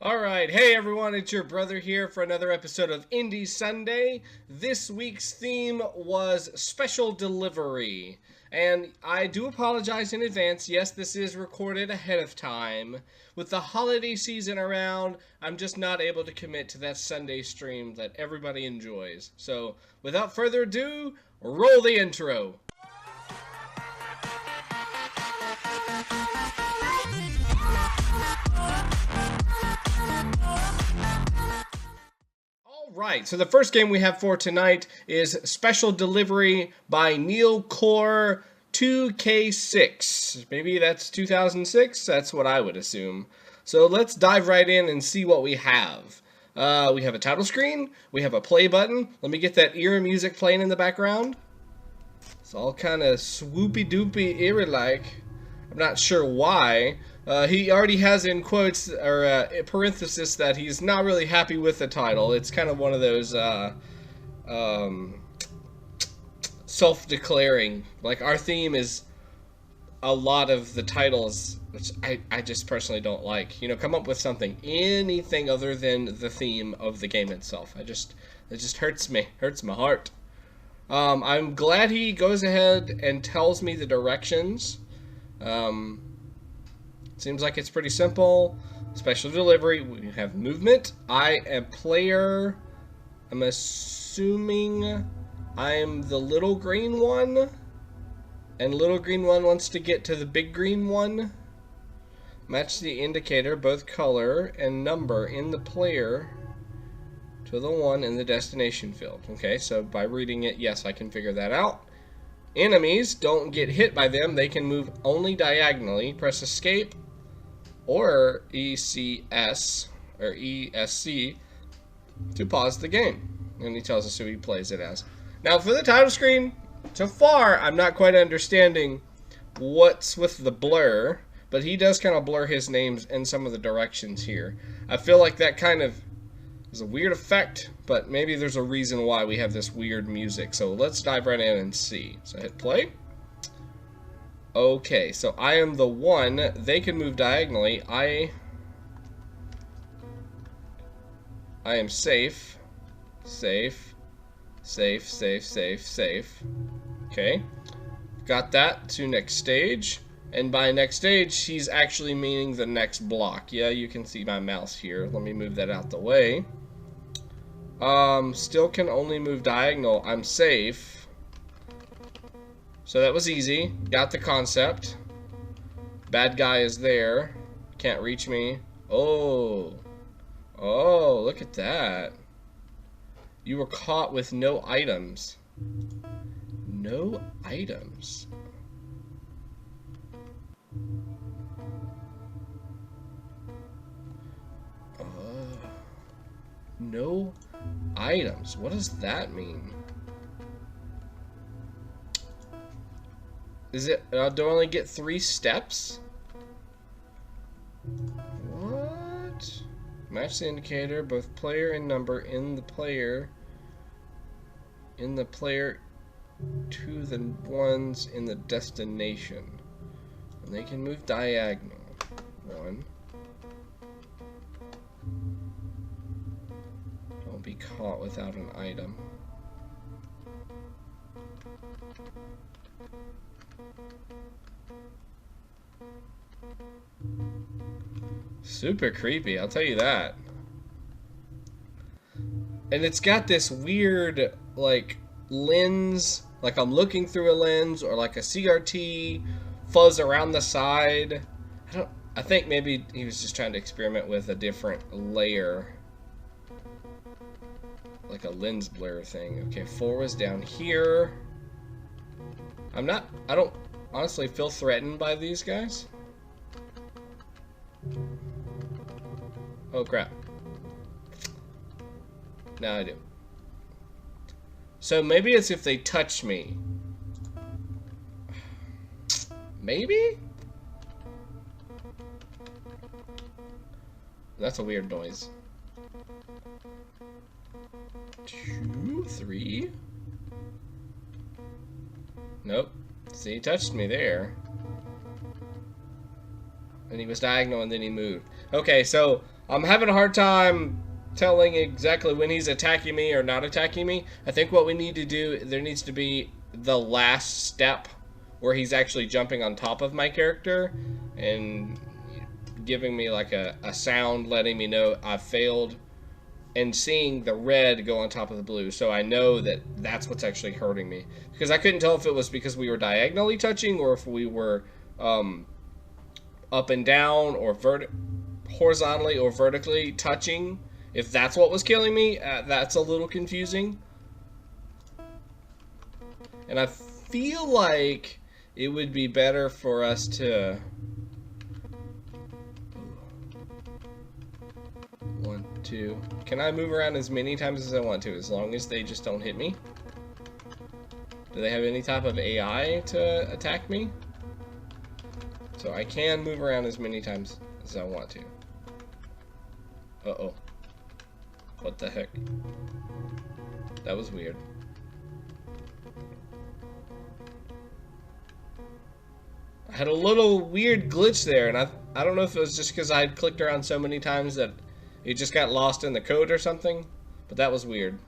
Alright, hey everyone, it's your brother here for another episode of Indie Sunday. This week's theme was Special Delivery. And I do apologize in advance. Yes, this is recorded ahead of time. With the holiday season around, I'm just not able to commit to that Sunday stream that everybody enjoys. So, without further ado, roll the intro. Right, so the first game we have for tonight is Special Delivery by Neil Core 2K6. Maybe that's 2006? That's what I would assume. So let's dive right in and see what we have. We have a title screen, we have a play button. Let me get that era music playing in the background. It's all kind of swoopy-doopy era-like. I'm not sure why. He already has in quotes or parenthesis that he's not really happy with the title. It's kind of one of those self-declaring. Like, our theme is a lot of the titles, which I just personally don't like. You know, come up with something, anything other than the theme of the game itself. It just hurts me, hurts my heart. I'm glad he goes ahead and tells me the directions. Seems like it's pretty simple. Special delivery. We have movement. I am player. I'm assuming I'm the little green one. And little green one wants to get to the big green one. Match the indicator, both color and number in the player to the one in the destination field. Okay, so by reading it, yes, I can figure that out. Enemies, don't get hit by them. They can move only diagonally. Press escape or ECS or ESC to pause the game. And he tells us who he plays it as. Now for the title screen, so far I'm not quite understanding what's with the blur, but he does kind of blur his names in some of the directions here. I feel like that kind of is a weird effect, but maybe there's a reason why we have this weird music. So let's dive right in and see. So hit play. Okay, so I am the one. They can move diagonally. I am safe. Safe. Safe, safe, safe, safe. Okay. Got that to next stage. And by next stage, he's actually meaning the next block. Yeah, you can see my mouse here. Let me move that out the way. Still can only move diagonal. I'm safe. So that was easy. Got the concept. Bad guy is there. Can't reach me. Oh. Oh, look at that. You were caught with no items. No items. No items. What does that mean? Is it, do I only get 3 steps? What? Match the indicator, both player and number in the player to the ones in the destination. And they can move diagonal. 1. Don't be caught without an item. Super creepy, I'll tell you that. And it's got this weird, like, lens, like I'm looking through a lens, or like a CRT fuzz around the side. I think maybe he was just trying to experiment with a different layer. Like a lens blur thing. Okay, 4 was down here. I don't honestly feel threatened by these guys. Oh crap. Now I do. So maybe it's if they touch me. Maybe? That's a weird noise. 2, 3. Nope. See, he touched me there. And he was diagonal and then he moved. Okay, so I'm having a hard time telling exactly when he's attacking me or not attacking me. I think what we need to do, there needs to be the last step where he's actually jumping on top of my character and giving me like a sound letting me know I failed, and seeing the red go on top of the blue, so I know that that's what's actually hurting me. Because I couldn't tell if it was because we were diagonally touching or if we were up and down or horizontally or vertically touching. If that's what was killing me, that's a little confusing. And I feel like it would be better for us to... 1, 2... Can I move around as many times as I want to, as long as they just don't hit me? Do they have any type of AI to attack me? So I can move around as many times as I want to. Uh-oh. What the heck? That was weird. I had a little weird glitch there, and I don't know if it was just because I had clicked around so many times that it just got lost in the code or something, but that was weird.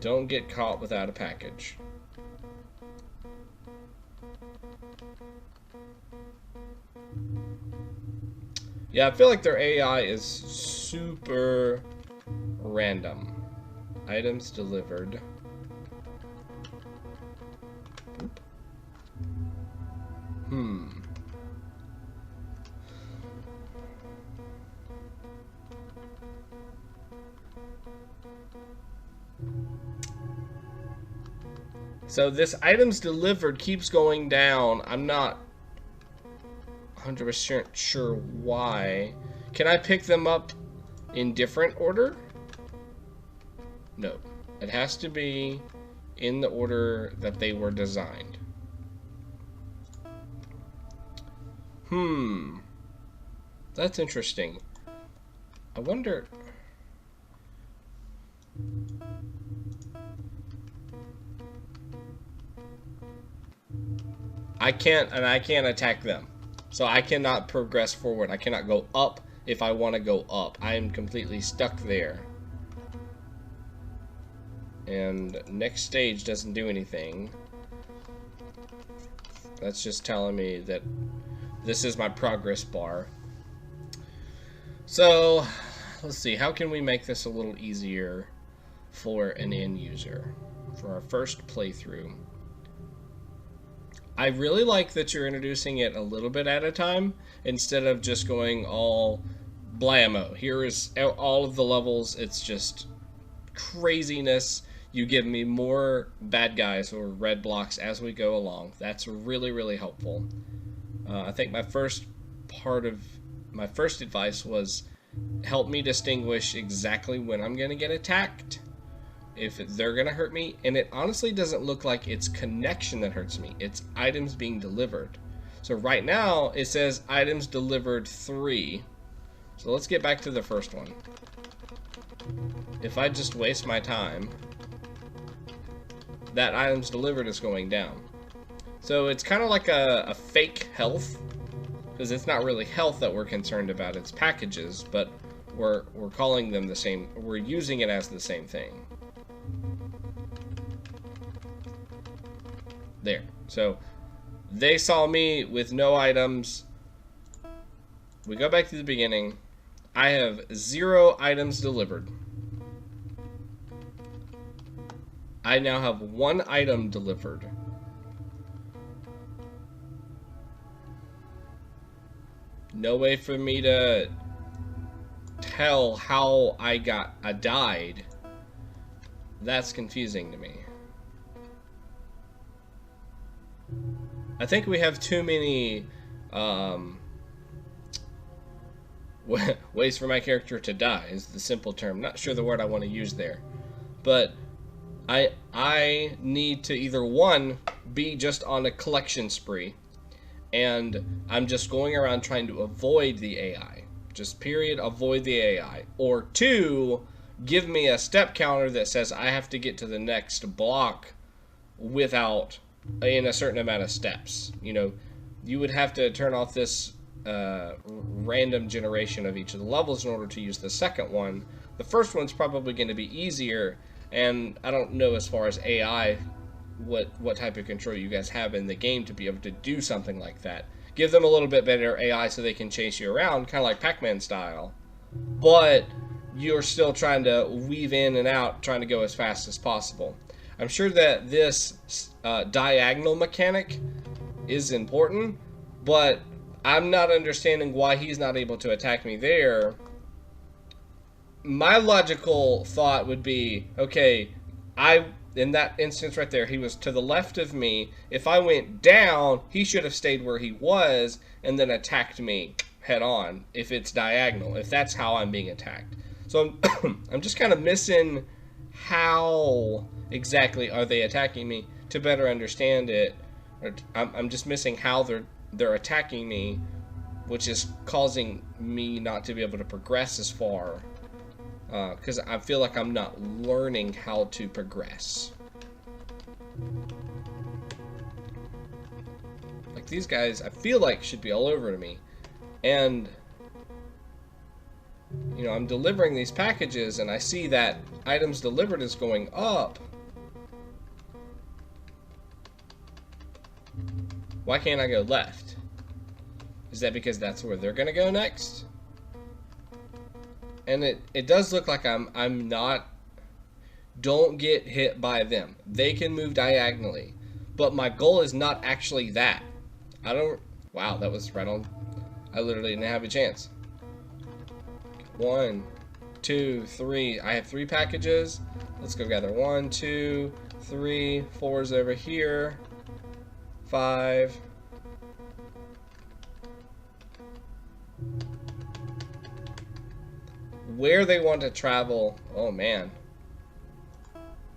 Don't get caught without a package. Yeah, I feel like their AI is super random. Items delivered. So this items delivered keeps going down. I'm not 100% sure why. Can I pick them up in different order? No. It has to be in the order that they were designed. That's interesting. I wonder... I can't attack them. So I cannot progress forward. I cannot go up if I want to go up. I am completely stuck there. And next stage doesn't do anything. That's just telling me that this is my progress bar. So, let's see. How can we make this a little easier for an end user? For our first playthrough. I really like that you're introducing it a little bit at a time instead of just going all blammo. Here is all of the levels. It's just craziness. You give me more bad guys or red blocks as we go along. That's really, really helpful. I think my first advice was help me distinguish exactly when I'm going to get attacked, if they're going to hurt me, and it honestly doesn't look like it's connection that hurts me. It's items being delivered. So right now, it says items delivered 3. So let's get back to the first one. If I just waste my time, that items delivered is going down. So it's kind of like a fake health, because it's not really health that we're concerned about, it's packages, but we're calling them the same, we're using it as the same thing. There. So they saw me with no items. We go back to the beginning. I have 0 items delivered. I now have 1 item delivered. No way for me to tell how I died. That's confusing to me. I think we have too many ways for my character to die is the simple term. Not sure the word I want to use there. But I need to either, 1, be just on a collection spree, and I'm just going around trying to avoid the AI. Just period, avoid the AI. Or 2, give me a step counter that says I have to get to the next block without in a certain amount of steps. You know, you would have to turn off this random generation of each of the levels in order to use the second one. The first one's probably going to be easier, and I don't know as far as AI what type of control you guys have in the game to be able to do something like that. Give them a little bit better AI so they can chase you around, kind of like Pac-Man style. But you're still trying to weave in and out, trying to go as fast as possible. I'm sure that this diagonal mechanic is important, but I'm not understanding why he's not able to attack me there. My logical thought would be, okay, in that instance right there, he was to the left of me. If I went down, he should have stayed where he was and then attacked me head on if it's diagonal, if that's how I'm being attacked. So I'm just kind of missing how exactly are they attacking me to better understand it. I'm just missing how they're attacking me, which is causing me not to be able to progress as far. Because I feel like I'm not learning how to progress. Like these guys, I feel like should be all over to me. And, you know, I'm delivering these packages and I see that items delivered is going up. Why can't I go left? Is that because that's where they're gonna go next? And it does look like I'm not, don't get hit by them. They can move diagonally. But my goal is not actually that. Wow, that was right on. I literally didn't have a chance. 1, 2, 3. I have 3 packages. Let's go gather 1, 2, 3, 4's over here. 5. Where they want to travel, oh man.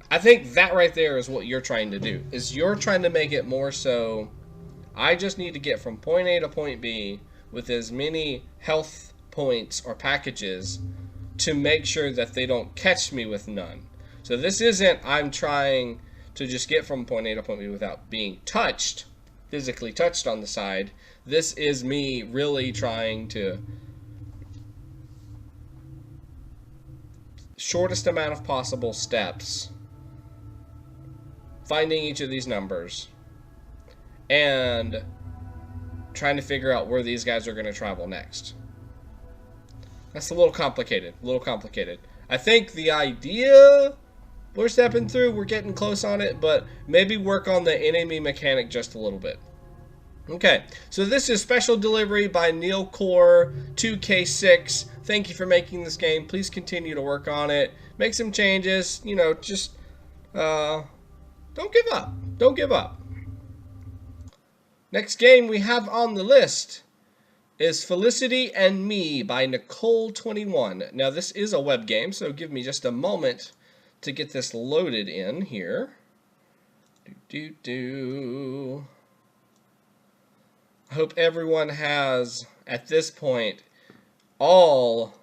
I think that right there is what you're trying to do. Is you're trying to make it more so I just need to get from point A to point B with as many health points or packages to make sure that they don't catch me with none. So this isn't I'm trying to just get from point A to point B without being touched, physically touched on the side. This is me really trying to shortest amount of possible steps, finding each of these numbers, and trying to figure out where these guys are going to travel next. That's a little complicated, I think the idea we're stepping through, we're getting close on it, but maybe work on the enemy mechanic just a little bit. Okay, so this is Special Delivery by Neilcore 2K6. Thank you for making this game. Please continue to work on it. Make some changes. You know, just don't give up. Don't give up. Next game we have on the list is Felicity and Me by Nicole21. Now this is a web game, so give me just a moment to get this loaded in here. I hope everyone has, at this point, all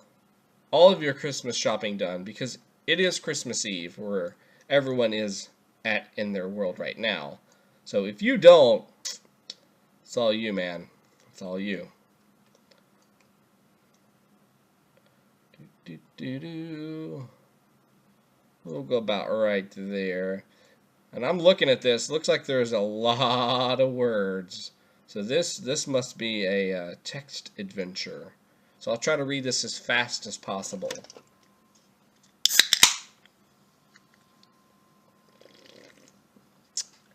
of your Christmas shopping done, because it is Christmas Eve where everyone is at in their world right now. So if you don't, it's all you, man. It's all you. We'll go about right there. And I'm looking at this. Looks like there's a lot of words. So this must be a text adventure. So I'll try to read this as fast as possible.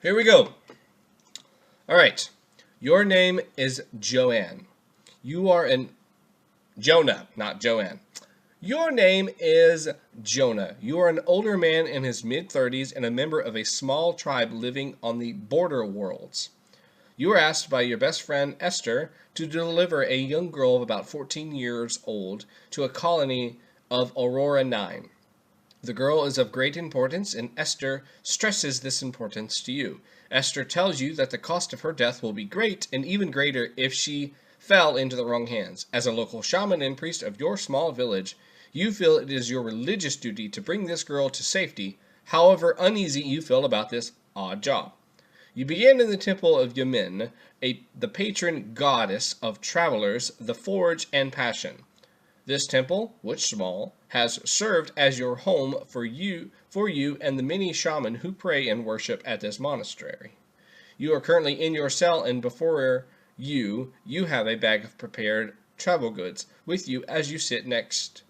Here we go. All right. Your name is Joanne. You are an Jonah, not Joanne. Your name is Jonah. You are an older man in his mid-30s and a member of a small tribe living on the border worlds. You were asked by your best friend, Esther, to deliver a young girl of about 14 years old to a colony of Aurora 9. The girl is of great importance, and Esther stresses this importance to you. Esther tells you that the cost of her death will be great, and even greater if she fell into the wrong hands. As a local shaman and priest of your small village, you feel it is your religious duty to bring this girl to safety, however uneasy you feel about this odd job. You begin in the temple of Yemen, the patron goddess of travelers, the forge, and passion. This temple, which small, has served as your home for you and the many shaman who pray and worship at this monastery. You are currently in your cell, and before you have a bag of prepared travel goods with you as you sit next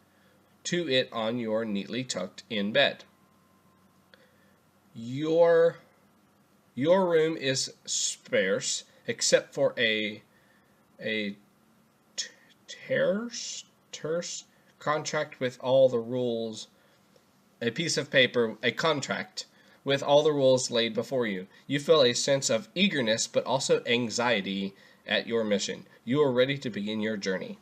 to it on your neatly tucked in bed. Your room is sparse except for a terse contract with all the rules, a piece of paper, a contract with all the rules laid before you. You feel a sense of eagerness but also anxiety at your mission. You are ready to begin your journey.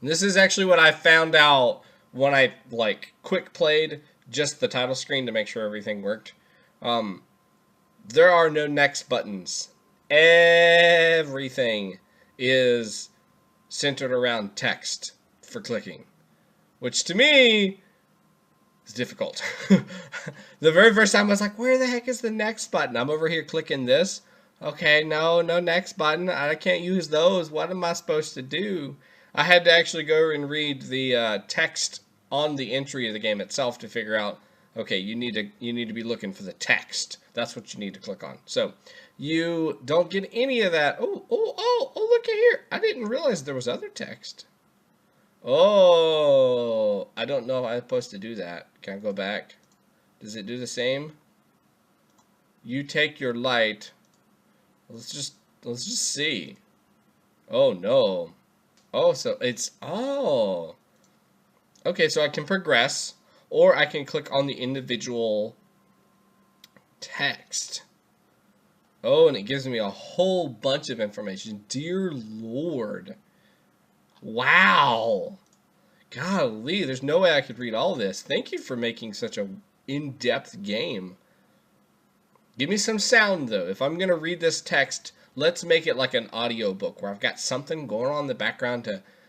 This is actually what I found out when I quick played just the title screen to make sure everything worked. There are no next buttons. Everything is centered around text for clicking, which to me is difficult. The very first time I was like, where the heck is the next button? I'm over here clicking this. Okay, no next button. I can't use those. What am I supposed to do? I had to actually go and read the text on the entry of the game itself to figure out, okay, you need to be looking for the text. That's what you need to click on. So you don't get any of that. Oh, look at here. I didn't realize there was other text. Oh, I don't know if I'm supposed to do that. Can I go back? Does it do the same? You take your light. Let's just see. Oh no. Oh, so it's okay, so I can progress, or I can click on the individual text. Oh, and it gives me a whole bunch of information. Dear Lord. Wow. Golly, there's no way I could read all this. Thank you for making such a in-depth game. Give me some sound, though. If I'm going to read this text, let's make it like an audio book where I've got something going on in the background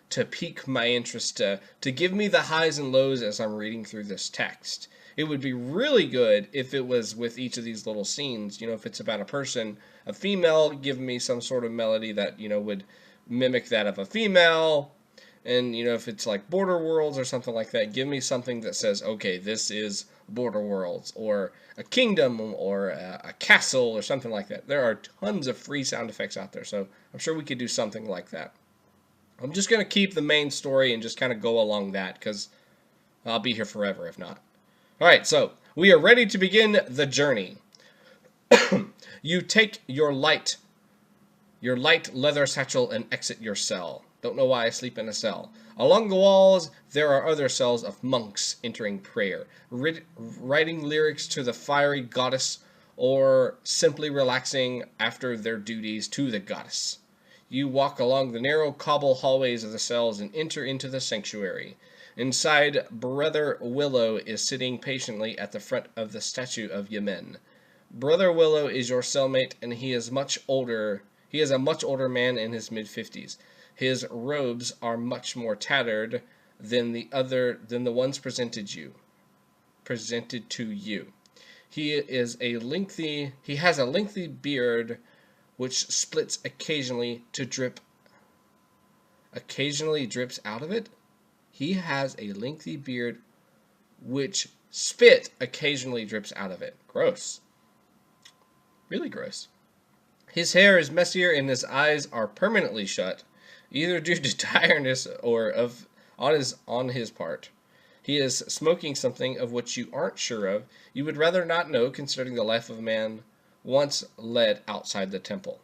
to pique my interest, to give me the highs and lows as I'm reading through this text. It would be really good if it was with each of these little scenes. You know, if it's about a person, a female, give me some sort of melody that, you know, would mimic that of a female. And, you know, if it's like Border Worlds or something like that, give me something that says, okay, this is Border Worlds, or a kingdom, or a castle, or something like that. There are tons of free sound effects out there, so I'm sure we could do something like that. I'm just going to keep the main story and just kind of go along that, because I'll be here forever if not. Alright, so we are ready to begin the journey. You take your light leather satchel and exit your cell. Don't know why I sleep in a cell. Along the walls, there are other cells of monks entering prayer, writing lyrics to the fiery goddess, or simply relaxing after their duties to the goddess. You walk along the narrow cobble hallways of the cells and enter into the sanctuary. Inside, Brother Willow is sitting patiently at the front of the statue of Yemen. Brother Willow is your cellmate, and he is much older. He is a much older man in his mid-50s. His robes are much more tattered than the ones presented to you. He has a lengthy beard which splits occasionally drips out of it. He has a lengthy beard which spit occasionally drips out of it. Gross. Really gross. His hair is messier and his eyes are permanently shut, either due to tiredness or on his part. He is smoking something of which you aren't sure of. You would rather not know, considering the life of a man once led outside the temple.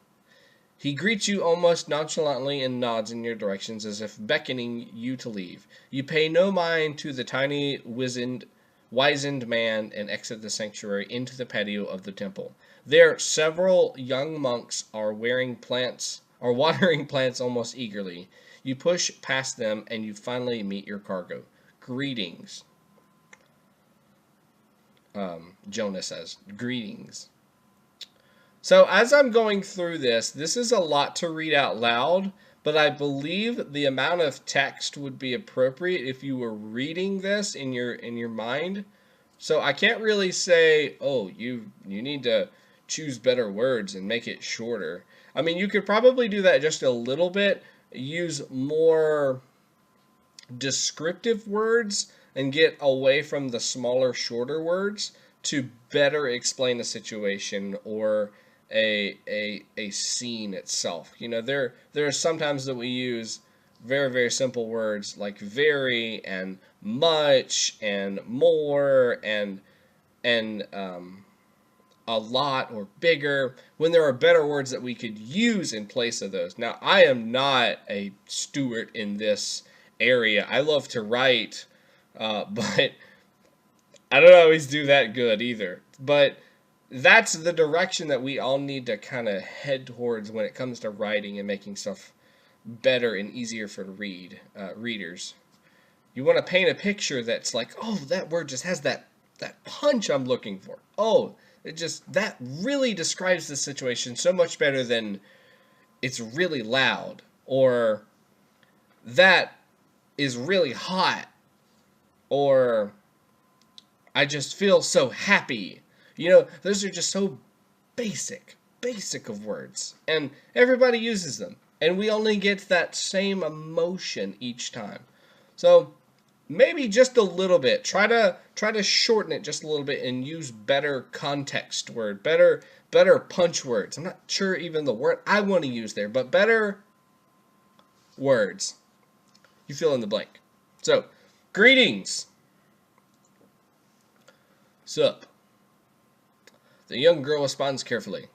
He greets you almost nonchalantly and nods in your directions as if beckoning you to leave. You pay no mind to the tiny, wizened man and exit the sanctuary into the patio of the temple. There, several young monks are watering plants almost eagerly. You push past them and you finally meet your cargo. Greetings. Jonah says, greetings. So as I'm going through this is a lot to read out loud, but I believe the amount of text would be appropriate if you were reading this in your mind. So I can't really say, oh, you need to choose better words and make it shorter. I mean, you could probably do that just a little bit, use more descriptive words and get away from the smaller, shorter words to better explain a situation or a scene itself. You know, there are sometimes that we use very, very simple words like very and much and more and a lot or bigger when there are better words that we could use in place of those. Now, I am not a Stuart in this area. I love to write, but I don't always do that good either. But that's the direction that we all need to kind of head towards when it comes to writing and making stuff better and easier for readers. You want to paint a picture that's like, oh, that word just has that punch I'm looking for. Oh, that really describes the situation so much better than it's really loud, or that is really hot, or I just feel so happy. You know, those are just so basic of words, and everybody uses them, and we only get that same emotion each time. So maybe just a little bit. Try to shorten it just a little bit and use better context word, better punch words. I'm not sure even the word I want to use there, but better words. You fill in the blank. So, greetings. Sup. The young girl responds carefully.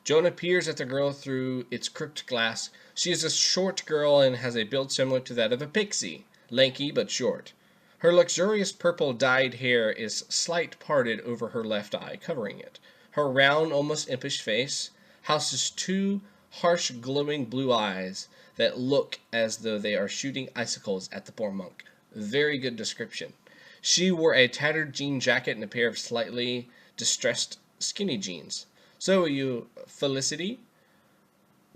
Jonah peers at the girl through its crooked glass. She is a short girl and has a build similar to that of a pixie. Lanky but short. Her luxurious purple dyed hair is slight parted over her left eye, covering it. Her round, almost impish face houses two harsh, glowing blue eyes that look as though they are shooting icicles at the poor monk. Very good description. She wore a tattered jean jacket and a pair of slightly distressed skinny jeans. So are you Felicity?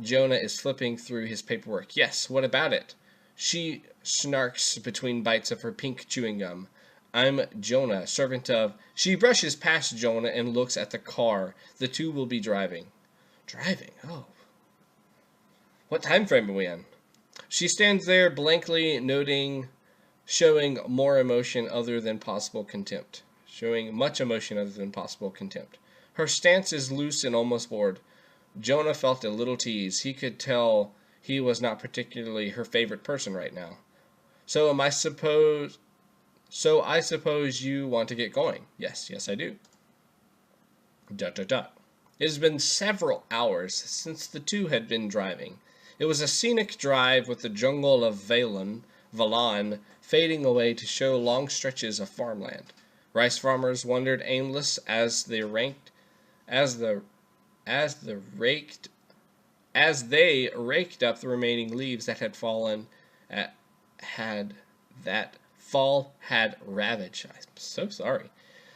Jonah is flipping through his paperwork. Yes, what about it? She snarks between bites of her pink chewing gum. I'm Jonah, servant of... She brushes past Jonah and looks at the car. The two will be driving. Driving? Oh. What time frame are we in? She stands there blankly noting, showing more emotion other than possible contempt. Showing much emotion other than possible contempt. Her stance is loose and almost bored. Jonah felt a little tease. He could tell he was not particularly her favorite person right now. So I suppose you want to get going. Yes, I do. ... It has been several hours since the two had been driving. It was a scenic drive with the jungle of Valon fading away to show long stretches of farmland. Rice farmers wandered aimless as they raked up the remaining leaves that fall had ravaged. I'm so sorry.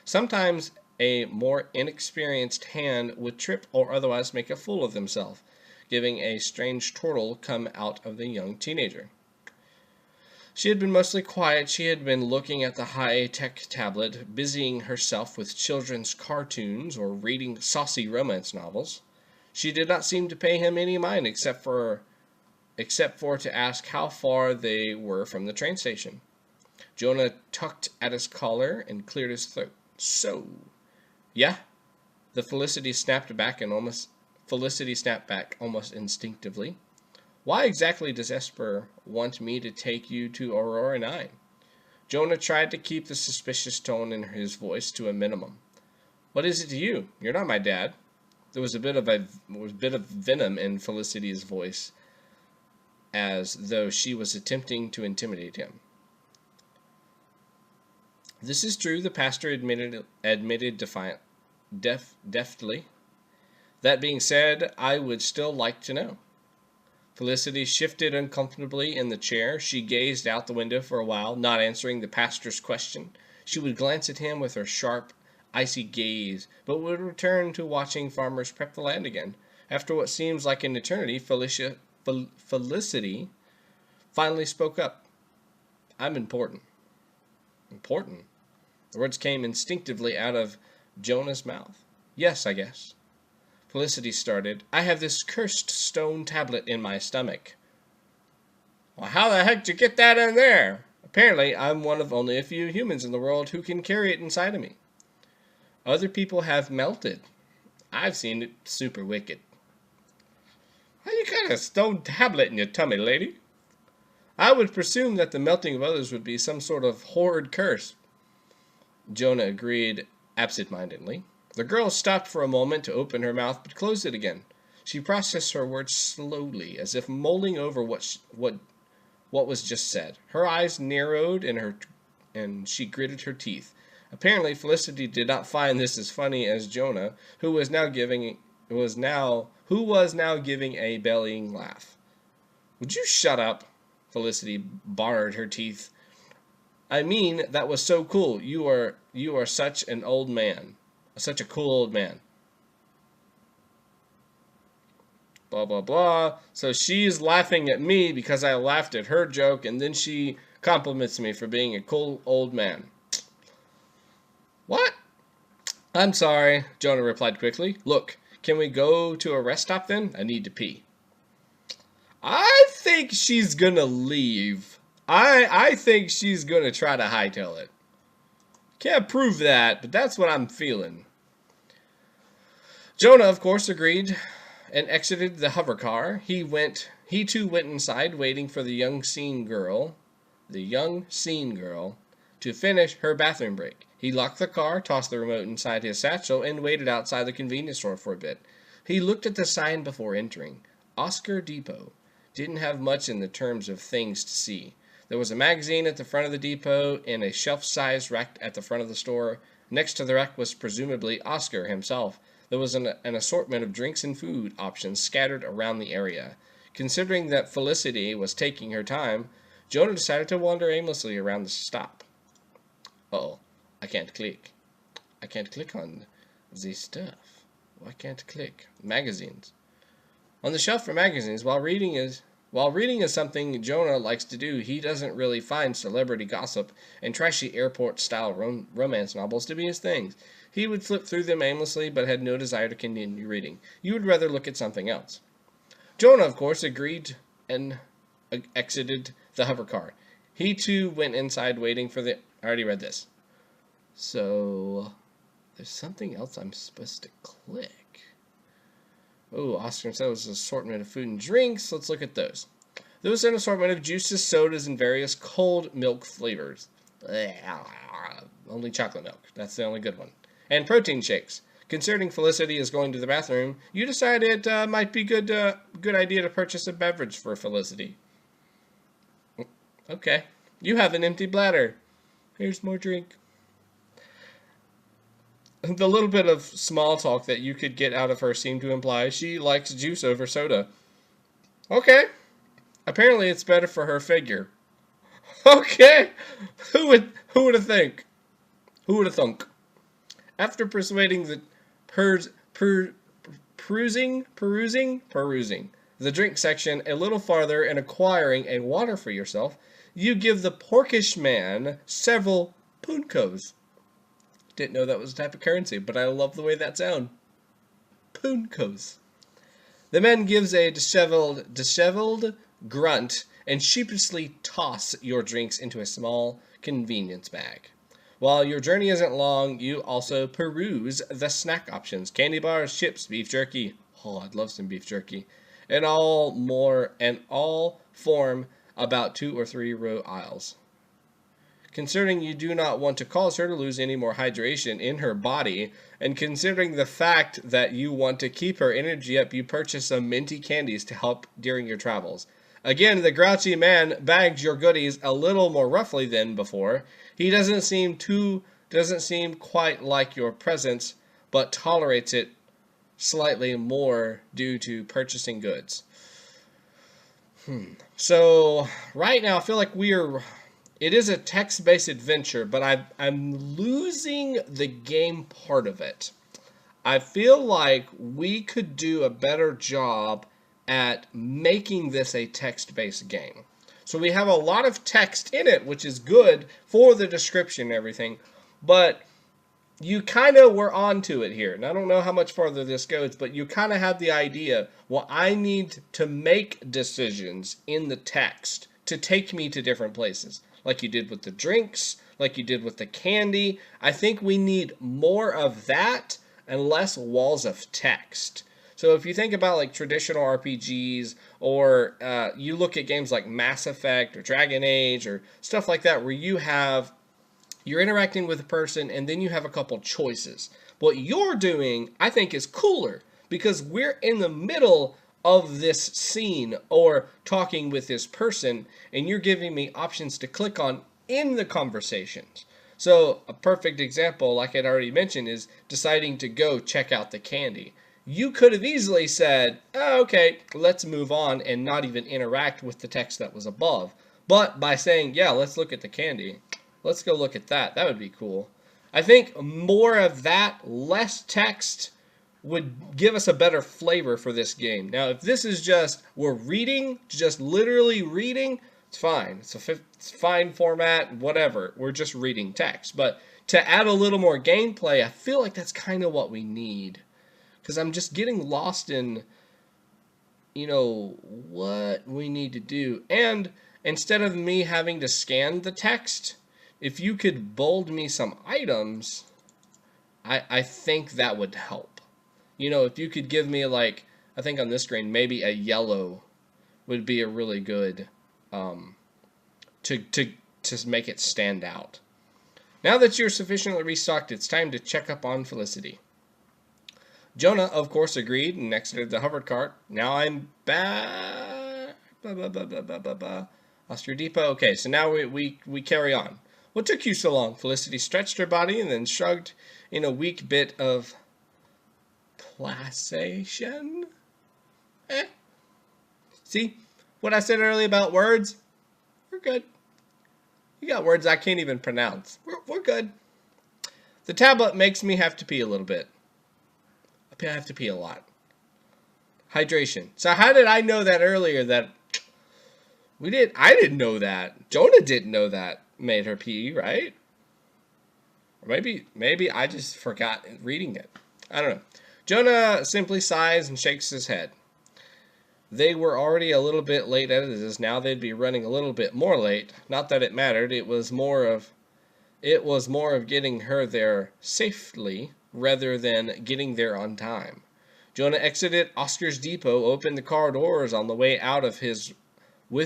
Sometimes a more inexperienced hand would trip or otherwise make a fool of themselves, giving a strange chortle come out of the young teenager. She had been mostly quiet. She had been looking at the high-tech tablet, busying herself with children's cartoons or reading saucy romance novels. She did not seem to pay him any mind except for to ask how far they were from the train station. Jonah tugged at his collar and cleared his throat. So, yeah? Felicity snapped back almost instinctively. Why exactly does Esper want me to take you to Aurora 9? Jonah tried to keep the suspicious tone in his voice to a minimum. What is it to you? You're not my dad. There was a bit of venom in Felicity's voice, as though she was attempting to intimidate him. This is true, the pastor admitted deftly. That being said, I would still like to know. Felicity shifted uncomfortably in the chair. She gazed out the window for a while, not answering the pastor's question. She would glance at him with her sharp, icy gaze, but would return to watching farmers prep the land again. After what seems like an eternity, Felicity finally spoke up. I'm important. Important? The words came instinctively out of Jonah's mouth. Yes, I guess. Felicity started. I have this cursed stone tablet in my stomach. Well, how the heck did you get that in there? Apparently, I'm one of only a few humans in the world who can carry it inside of me. Other people have melted. I've seen it. Super wicked. How you got a stone tablet in your tummy, lady? I would presume that the melting of others would be some sort of horrid curse. Jonah agreed absent-mindedly. The girl stopped for a moment to open her mouth, but closed it again. She processed her words slowly, as if mulling over what was just said. Her eyes narrowed, and she gritted her teeth. Apparently, Felicity did not find this as funny as Jonah, who was now giving a bellying laugh. Would you shut up? Felicity bared her teeth. I mean, that was so cool. You are such an old man. Such a cool old man. Blah, blah, blah. So she's laughing at me because I laughed at her joke, and then she compliments me for being a cool old man. What? I'm sorry, Jonah replied quickly. Look, can we go to a rest stop then? I need to pee. I think she's gonna leave. I think she's gonna try to hightail it. Can't prove that, but that's what I'm feeling. Jonah, of course, agreed and exited the hover car. He too went inside, waiting for the young scene girl to finish her bathroom break. He locked the car, tossed the remote inside his satchel, and waited outside the convenience store for a bit. He looked at the sign before entering. Oscar Depot. Didn't have much in the terms of things to see. There was a magazine at the front of the depot and a shelf-sized rack at the front of the store. Next to the rack was presumably Oscar himself. There was an assortment of drinks and food options scattered around the area. Considering that Felicity was taking her time, Jonah decided to wander aimlessly around the stop. Uh-oh, I can't click. I can't click on the stuff. Why can't I click? Magazines. On the shelf for magazines, while reading is something Jonah likes to do, he doesn't really find celebrity gossip and trashy airport-style romance novels to be his thing. He would flip through them aimlessly, but had no desire to continue reading. You would rather look at something else. Jonah, of course, agreed and exited the hover car. He, too, went inside waiting for the... I already read this. So, there's something else I'm supposed to click. Oh, Oscar said it was an assortment of food and drinks. Let's look at those. There was an assortment of juices, sodas, and various cold milk flavors. Only chocolate milk. That's the only good one. And protein shakes. Considering Felicity is going to the bathroom, you decided it might be good idea to purchase a beverage for Felicity. Okay. You have an empty bladder. Here's more drink. The little bit of small talk that you could get out of her seemed to imply she likes juice over soda. Okay. Apparently it's better for her figure. Okay. Who would have think? Who would have thunk? After persuading the perusing the drink section a little farther and acquiring a water for yourself, you give the porkish man several puncos. Didn't know that was a type of currency, but I love the way that sounds. Puncos. The man gives a disheveled grunt and sheepishly toss your drinks into a small convenience bag. While your journey isn't long, you also peruse the snack options. Candy bars, chips, beef jerky. Oh, I'd love some beef jerky. And all form about 2 or 3 row aisles. Considering you do not want to cause her to lose any more hydration in her body, and considering the fact that you want to keep her energy up, you purchase some minty candies to help during your travels. Again, the grouchy man bags your goodies a little more roughly than before. He doesn't seem quite like your presence, but tolerates it slightly more due to purchasing goods. So, right now, I feel like it is a text-based adventure, but I'm losing the game part of it. I feel like we could do a better job at making this a text-based game. So we have a lot of text in it, which is good for the description and everything, But you kind of were onto it here. And I don't know how much farther this goes, but you kind of have the idea, well, I need to make decisions in the text to take me to different places. Like you did with the drinks, like you did with the candy. I think we need more of that and less walls of text. So if you think about like traditional RPGs, or you look at games like Mass Effect or Dragon Age or stuff like that, where you're interacting with a person and then you have a couple choices. What you're doing, I think, is cooler because we're in the middle of this scene or talking with this person, and you're giving me options to click on in the conversations. So a perfect example, like I'd already mentioned, is deciding to go check out the candy. You could have easily said, oh, okay, let's move on and not even interact with the text that was above. But by saying, yeah, let's look at the candy, let's go look at that, that would be cool. I think more of that, less text, would give us a better flavor for this game. Now, if this is just, we're reading, just literally reading, it's fine. It's fine format, whatever. We're just reading text. But to add a little more gameplay, I feel like that's kind of what we need. Because I'm just getting lost in, what we need to do. And instead of me having to scan the text, if you could bold me some items, I think that would help. If you could give me, like, I think on this screen, maybe a yellow would be a really good, to make it stand out. Now that you're sufficiently restocked, it's time to check up on Felicity. Jonah, of course, agreed and exited the hover cart. Now I'm back. Lost your depot. Okay, so now we carry on. What took you so long? Felicity stretched her body and then shrugged in a weak bit of placation. See what I said earlier about words? We're good. You got words I can't even pronounce. We're good. The tablet makes me have to pee a little bit. I have to pee a lot. Hydration. So how did I know that earlier? That I didn't know that. Jonah didn't know that made her pee, right? Or maybe I just forgot reading it. I don't know. Jonah simply sighs and shakes his head. They were already a little bit late as it is. Now they'd be running a little bit more late. Not that it mattered. It was more of getting her there safely rather than getting there on time. Jonah exited Oscar's depot, opened the car doors on the way out with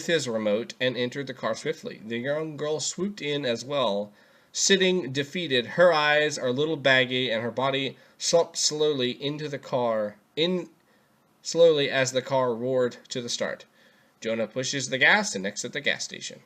his remote, and entered the car swiftly. The young girl swooped in as well, sitting defeated. Her eyes are a little baggy, and her body slumped slowly into the car, slowly as the car roared to the start. Jonah pushes the gas and exits the gas station.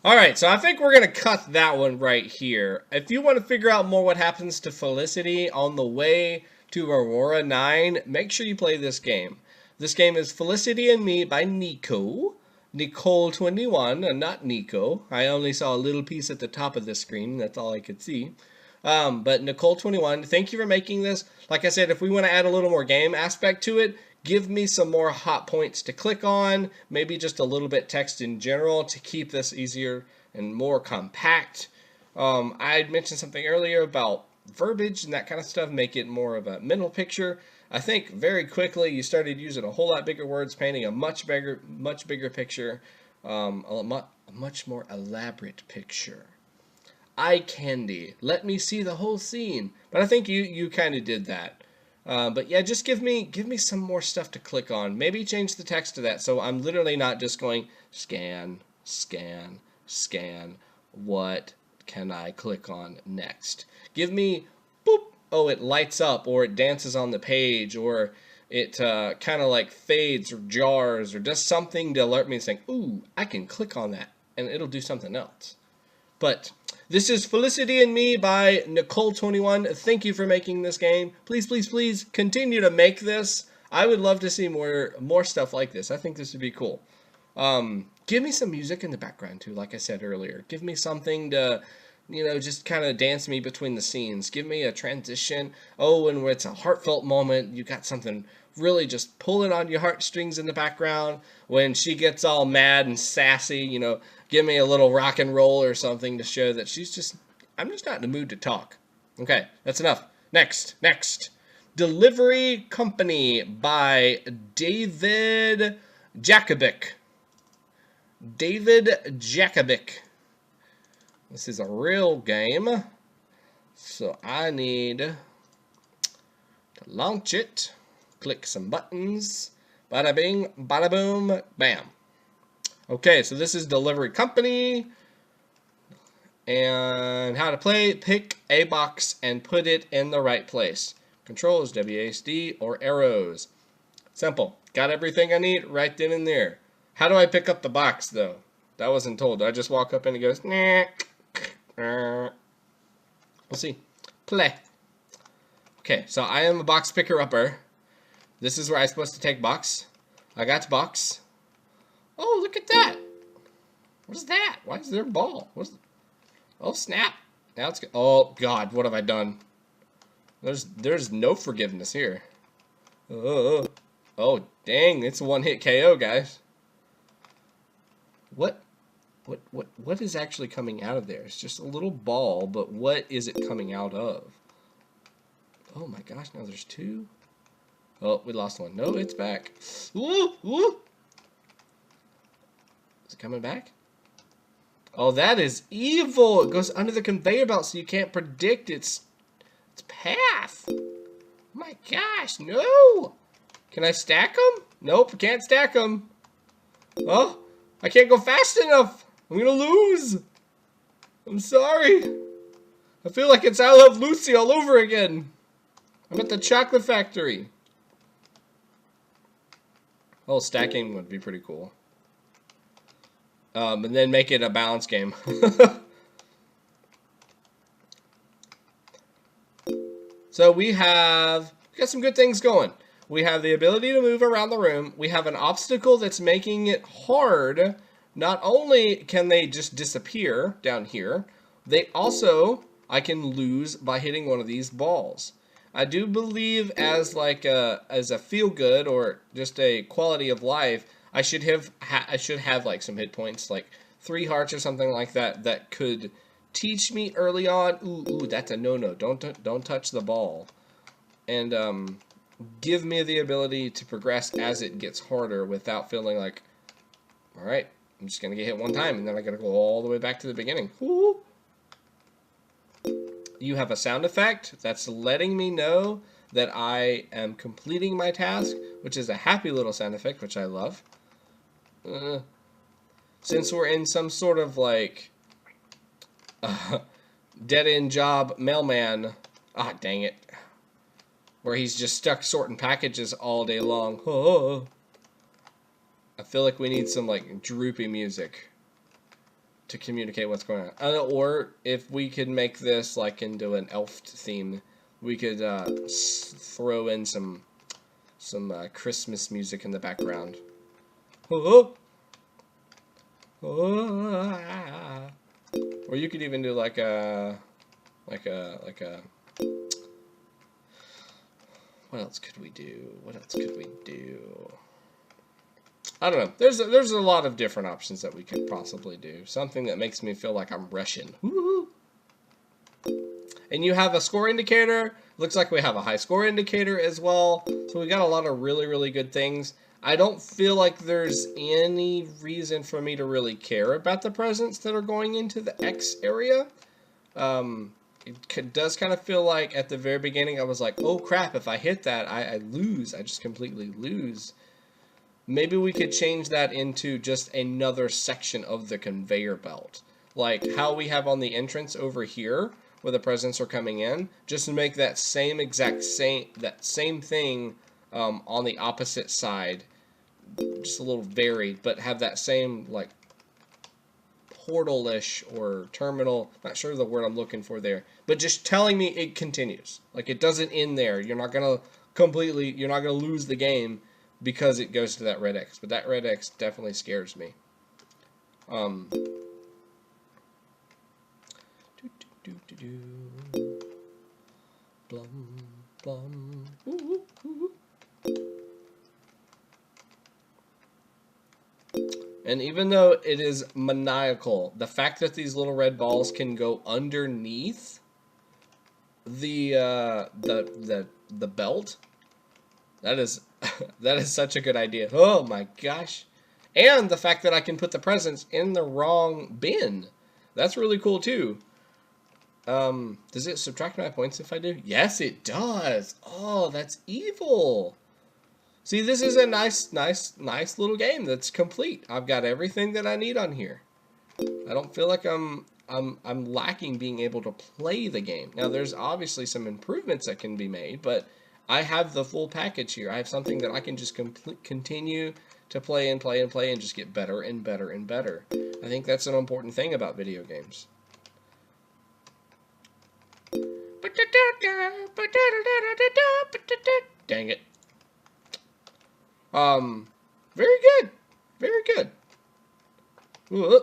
Alright, so I think we're going to cut that one right here. If you want to figure out more what happens to Felicity on the way to Aurora 9, make sure you play this game. This game is Felicity and Me by Nico. Nicole21, not Nico. I only saw a little piece at the top of the screen. That's all I could see. But Nicole21, thank you for making this. Like I said, if we want to add a little more game aspect to it, give me some more hot points to click on, maybe just a little bit text in general to keep this easier and more compact. I had mentioned something earlier about verbiage and that kind of stuff, make it more of a mental picture. I think very quickly you started using a whole lot bigger words, painting a much bigger picture, a much more elaborate picture. Eye candy, let me see the whole scene. But I think you kind of did that. But yeah, just give me some more stuff to click on. Maybe change the text to that so I'm literally not just going scan, scan, scan. What can I click on next? Give me, boop, oh, it lights up, or it dances on the page, or it kind of like fades or jars or does something to alert me saying, ooh, I can click on that, and it'll do something else. But this is Felicity and Me by Nicole21. Thank you for making this game. Please, please, please continue to make this. I would love to see more stuff like this. I think this would be cool. Give me some music in the background too, like I said earlier. Give me something to, just kind of dance me between the scenes. Give me a transition. Oh, and when it's a heartfelt moment, you got something really just pulling on your heartstrings in the background. When she gets all mad and sassy, give me a little rock and roll or something to show that I'm just not in the mood to talk. Okay, that's enough. Next. Delivery Company by David Jakubec. This is a real game, so I need to launch it, click some buttons, bada bing, bada boom, bam. Okay, so this is Delivery Company, and how to play: pick a box and put it in the right place. Controls, WASD or arrows. Simple. Got everything I need right then and there. How do I pick up the box, though? That wasn't told. Do I just walk up and it goes, nah. We'll see. Play. Okay, so I am a box picker-upper. This is where I'm supposed to take box. I got box. Oh, look at that. What is that? Why is there a ball? Oh, snap. Now it's... Oh, God, what have I done? There's no forgiveness here. Oh, dang, it's a one-hit KO, guys. What is actually coming out of there? It's just a little ball, but what is it coming out of? Oh my gosh, now there's two. Oh, we lost one. No, it's back. Ooh. Is it coming back? Oh, that is evil. It goes under the conveyor belt so you can't predict its path. Oh my gosh, no. Can I stack them? Nope, can't stack them. Oh, I can't go fast enough. I'm gonna lose. I'm sorry. I feel like it's I Love Lucy all over again. I'm at the chocolate factory. Oh, stacking would be pretty cool. And then make it a balance game. So we got some good things going. We have the ability to move around the room. We have an obstacle that's making it hard. Not only can they just disappear down here, I can lose by hitting one of these balls. I do believe as a feel good or just a quality of life, I should have like some hit points, like 3 hearts or something like that, that could teach me early on. Ooh, that's a no-no. Don't touch the ball, and give me the ability to progress as it gets harder without feeling like, all right, I'm just gonna get hit one time and then I gotta go all the way back to the beginning. Ooh. You have a sound effect that's letting me know that I am completing my task, which is a happy little sound effect, which I love. Since we're in some sort of like dead-end job mailman, dang it, where he's just stuck sorting packages all day long. Oh. I feel like we need some like droopy music to communicate what's going on. Or if we could make this like into an elf theme, we could throw in some Christmas music in the background. Or you could even do like a what else could we do? I don't know. There's a lot of different options that we could possibly do. Something that makes me feel like I'm Russian. Woo-hoo. And you have a score indicator. Looks like we have a high score indicator as well. So we got a lot of really, really good things. I don't feel like there's any reason for me to really care about the presents that are going into the X area. It does kind of feel like at the very beginning I was like, oh crap, if I hit that, I lose. I just completely lose. Maybe we could change that into just another section of the conveyor belt. Like how we have on the entrance over here, where the presents are coming in, just to make that same thing on the opposite side. Just a little varied, but have that same, like, portal-ish or terminal, not sure the word I'm looking for there, but just telling me it continues. Like, it doesn't end there. You're not going to lose the game because it goes to that red X, but that red X definitely scares me. Blum, blum. Ooh, ooh. And even though it is maniacal, the fact that these little red balls can go underneath the belt, that is that is such a good idea. Oh my gosh. And the fact that I can put the presents in the wrong bin. That's really cool too. Does it subtract my points if I do? Yes, it does. Oh, that's evil. See, this is a nice little game that's complete. I've got everything that I need on here. I don't feel like I'm lacking being able to play the game. Now, there's obviously some improvements that can be made, but I have the full package here. I have something that I can just continue to play and play and play and just get better and better and better. I think that's an important thing about video games. Dang it. Very good. Very good. Ooh.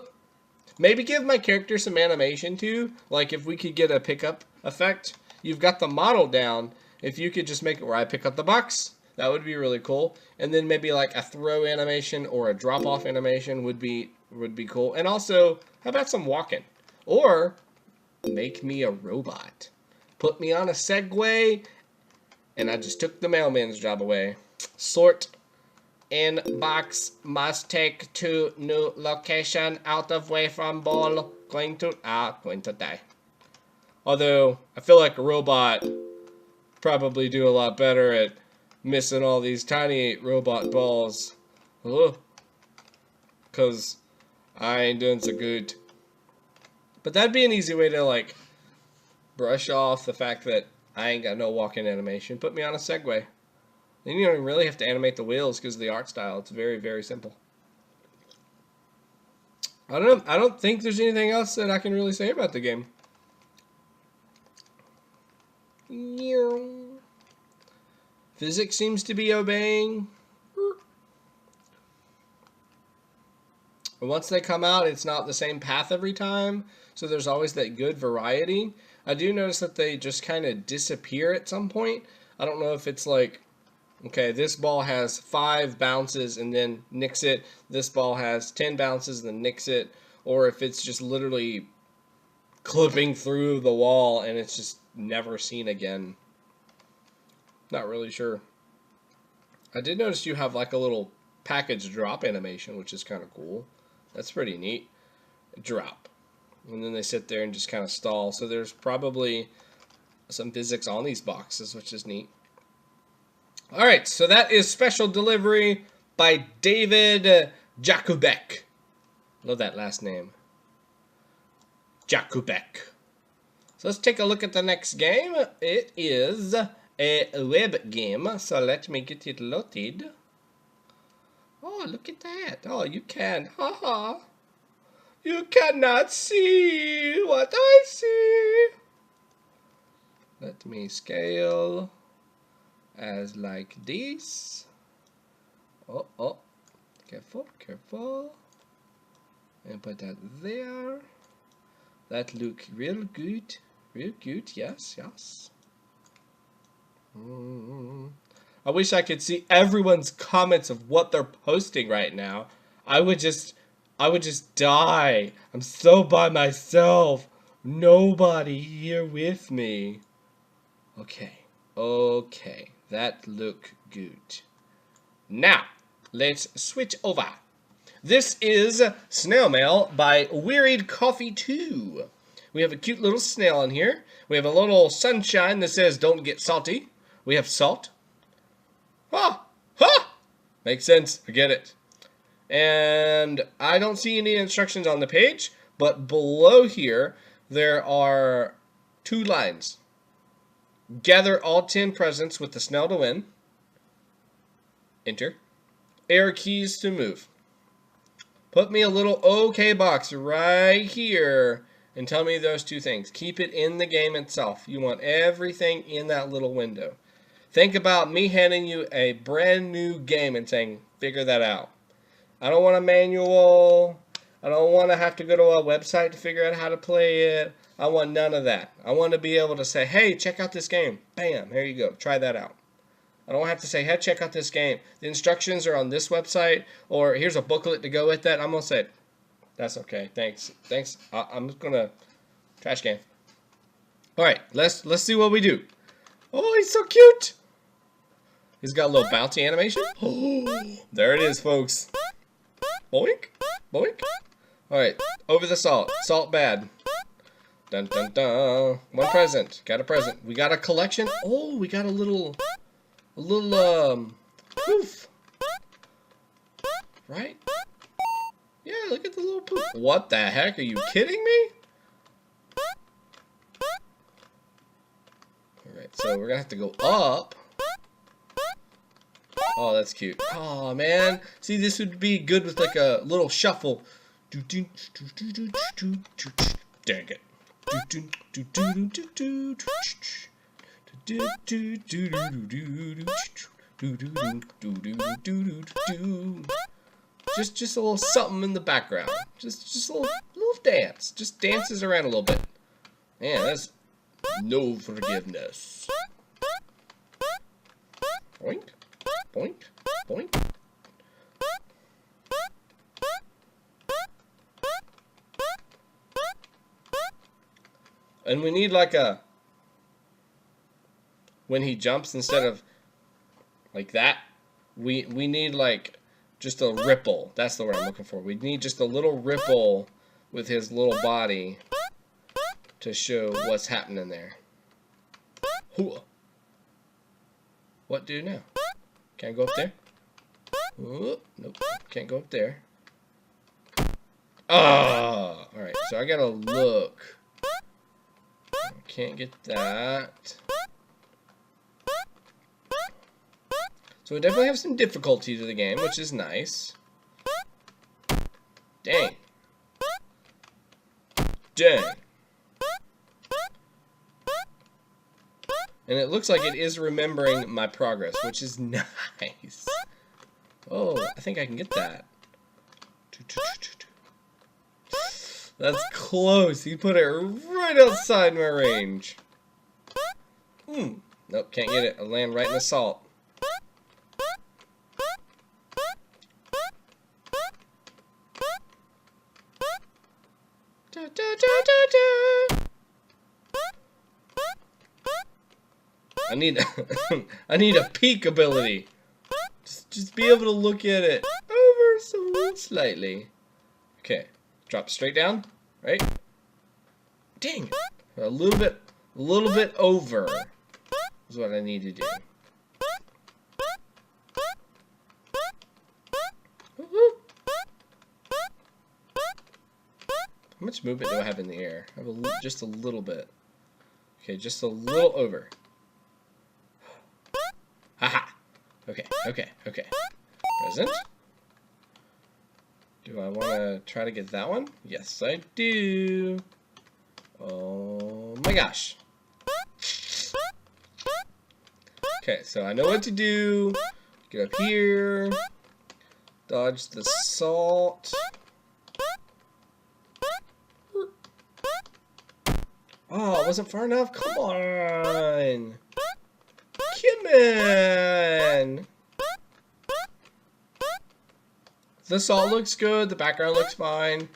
Maybe give my character some animation too. Like if we could get a pickup effect. You've got the model down. If you could just make it where I pick up the box, that would be really cool. And then maybe like a throw animation or a drop off animation would be cool. And also, how about some walking? Or make me a robot. Put me on a Segway, and I just took the mailman's job away. Sort in box must take to new location out of way from ball. Going to die. Although I feel like a robot probably do a lot better at missing all these tiny robot balls. Cause I ain't doing so good. But that'd be an easy way to like brush off the fact that I ain't got no walking animation. Put me on a Segway. Then you don't really have to animate the wheels because of the art style. It's very, very simple. I don't think there's anything else that I can really say about the game. Physics seems to be obeying. And once they come out, it's not the same path every time. So there's always that good variety. I do notice that they just kind of disappear at some point. I don't know if it's like, okay, this ball has 5 bounces and then nicks it. This ball has 10 bounces and then nicks it. Or if it's just literally clipping through the wall and it's just never seen again. Not really sure. I did notice you have like a little package drop animation, which is kind of cool. That's pretty neat. Drop. And then they sit there and just kind of stall. So there's probably some physics on these boxes, which is neat. Alright, so that is Special Delivery by David Jakubec. Love that last name. Jakubec. So let's take a look at the next game. It is a web game. So let me get it loaded. Oh, look at that. Oh, you can. Haha. You cannot see what I see. Let me scale as like this. Oh. Careful, careful. And put that there. That look real good. Real good, yes. I wish I could see everyone's comments of what they're posting right now. I would just die. I'm so by myself. Nobody here with me. Okay. That look good. Now, let's switch over. This is Snail Mail by Wearied Coffee 2. We have a cute little snail in here. We have a little sunshine that says don't get salty. We have salt. Ha! Makes sense. I get it. And I don't see any instructions on the page, but below here there are 2 lines. Gather all 10 presents with the snail to win. Enter. Arrow keys to move. Put me a little OK box right here and tell me those 2 things. Keep it in the game itself. You want everything in that little window. Think about me handing you a brand new game and saying, figure that out. I don't want a manual. I don't want to have to go to a website to figure out how to play it. I want none of that. I want to be able to say, hey, check out this game. Bam, here you go. Try that out. I don't have to say, hey, check out this game. The instructions are on this website, or here's a booklet to go with that. I'm going to say, that's okay. Thanks. I'm just going to trash can. All right, let's see what we do. Oh, he's so cute. He's got a little bouncy animation. Oh, there it is, folks. Boink, boink. All right, over the salt. Salt bad. Dun, dun, dun. One present. Got a present. We got a collection. Oh, we got a little poof. Right? Yeah, look at the little poof. What the heck? Are you kidding me? Alright, so we're gonna have to go up. Oh, that's cute. Oh, man. See, this would be good with like a little shuffle. Dang it. Just a little something in the background. Just a little dance. Just dances around a little bit. Man, that's no forgiveness. Boink, boink, boink. And we need like a, when he jumps, instead of like that, we need like just a ripple. That's the word I'm looking for. We need just a little ripple with his little body to show what's happening there. What do now? Can't go up there? Nope, can't go up there. Ah, alright, so I gotta look. Can't get that. So we definitely have some difficulty to the game, which is nice. Dang. Dang. And it looks like it is remembering my progress, which is nice. Oh, I think I can get that. That's close. He put it right outside my range. Nope, can't get it. I land right in the salt. I need a peek ability. Just be able to look at it ever so slightly. Okay, drop straight down, right? Dang it. A little bit over is what I need to do. How much movement do I have in the air? I have just a little bit. Okay, just a little over. Haha. Okay. Present. Do I want to try to get that one? Yes, I do. Oh my gosh. Okay, so I know what to do. Get up here. Dodge the salt. Oh, it wasn't far enough? Come on! Kidman! The salt looks good, the background looks fine.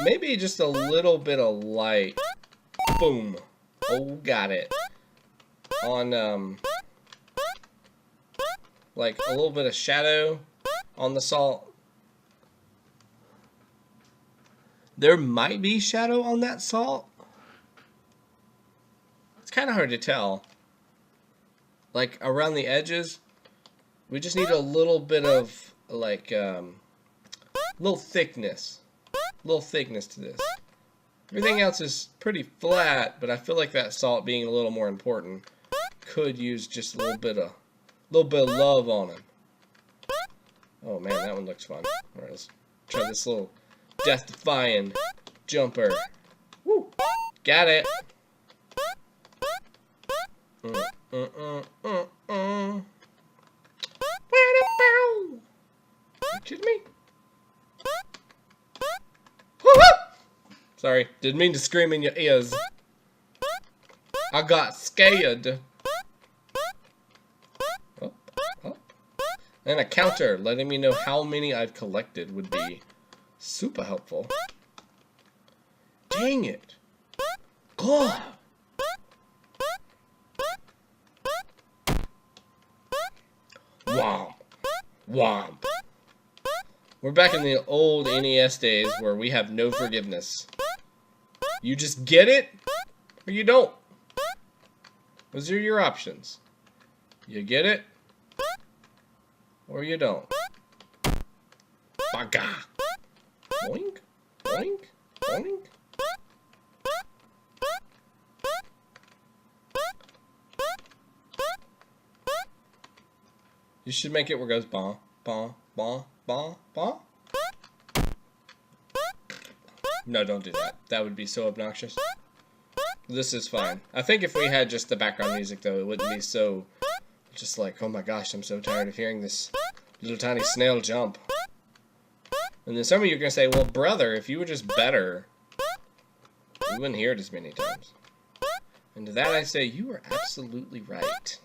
Maybe just a little bit of light. Boom. Oh, got it. On, like a little bit of shadow on the salt. There might be shadow on that salt. It's kind of hard to tell. Like around the edges, we just need a little bit of like little thickness to this. Everything else is pretty flat, but I feel like that salt being a little more important could use just a little bit of love on him. Oh man, that one looks fun. All right, let's try this little death-defying jumper. Woo! Got it. Are you kidding me? Sorry, didn't mean to scream in your ears. I got scared. Oh, oh. And a counter letting me know how many I've collected would be super helpful. Dang it. God. Womp. Womp. We're back in the old NES days where we have no forgiveness. You just get it, or you don't. Those are your options. You get it, or you don't. Baga. Boink, boink, boink. You should make it where it goes bah, bah, bah, bah, bah. No, don't do that. That would be so obnoxious. This is fine. I think if we had just the background music, though, it wouldn't be so... Just like, oh my gosh, I'm so tired of hearing this little tiny snail jump. And then some of you are going to say, well, brother, if you were just better, we wouldn't hear it as many times. And to that I say, you are absolutely right.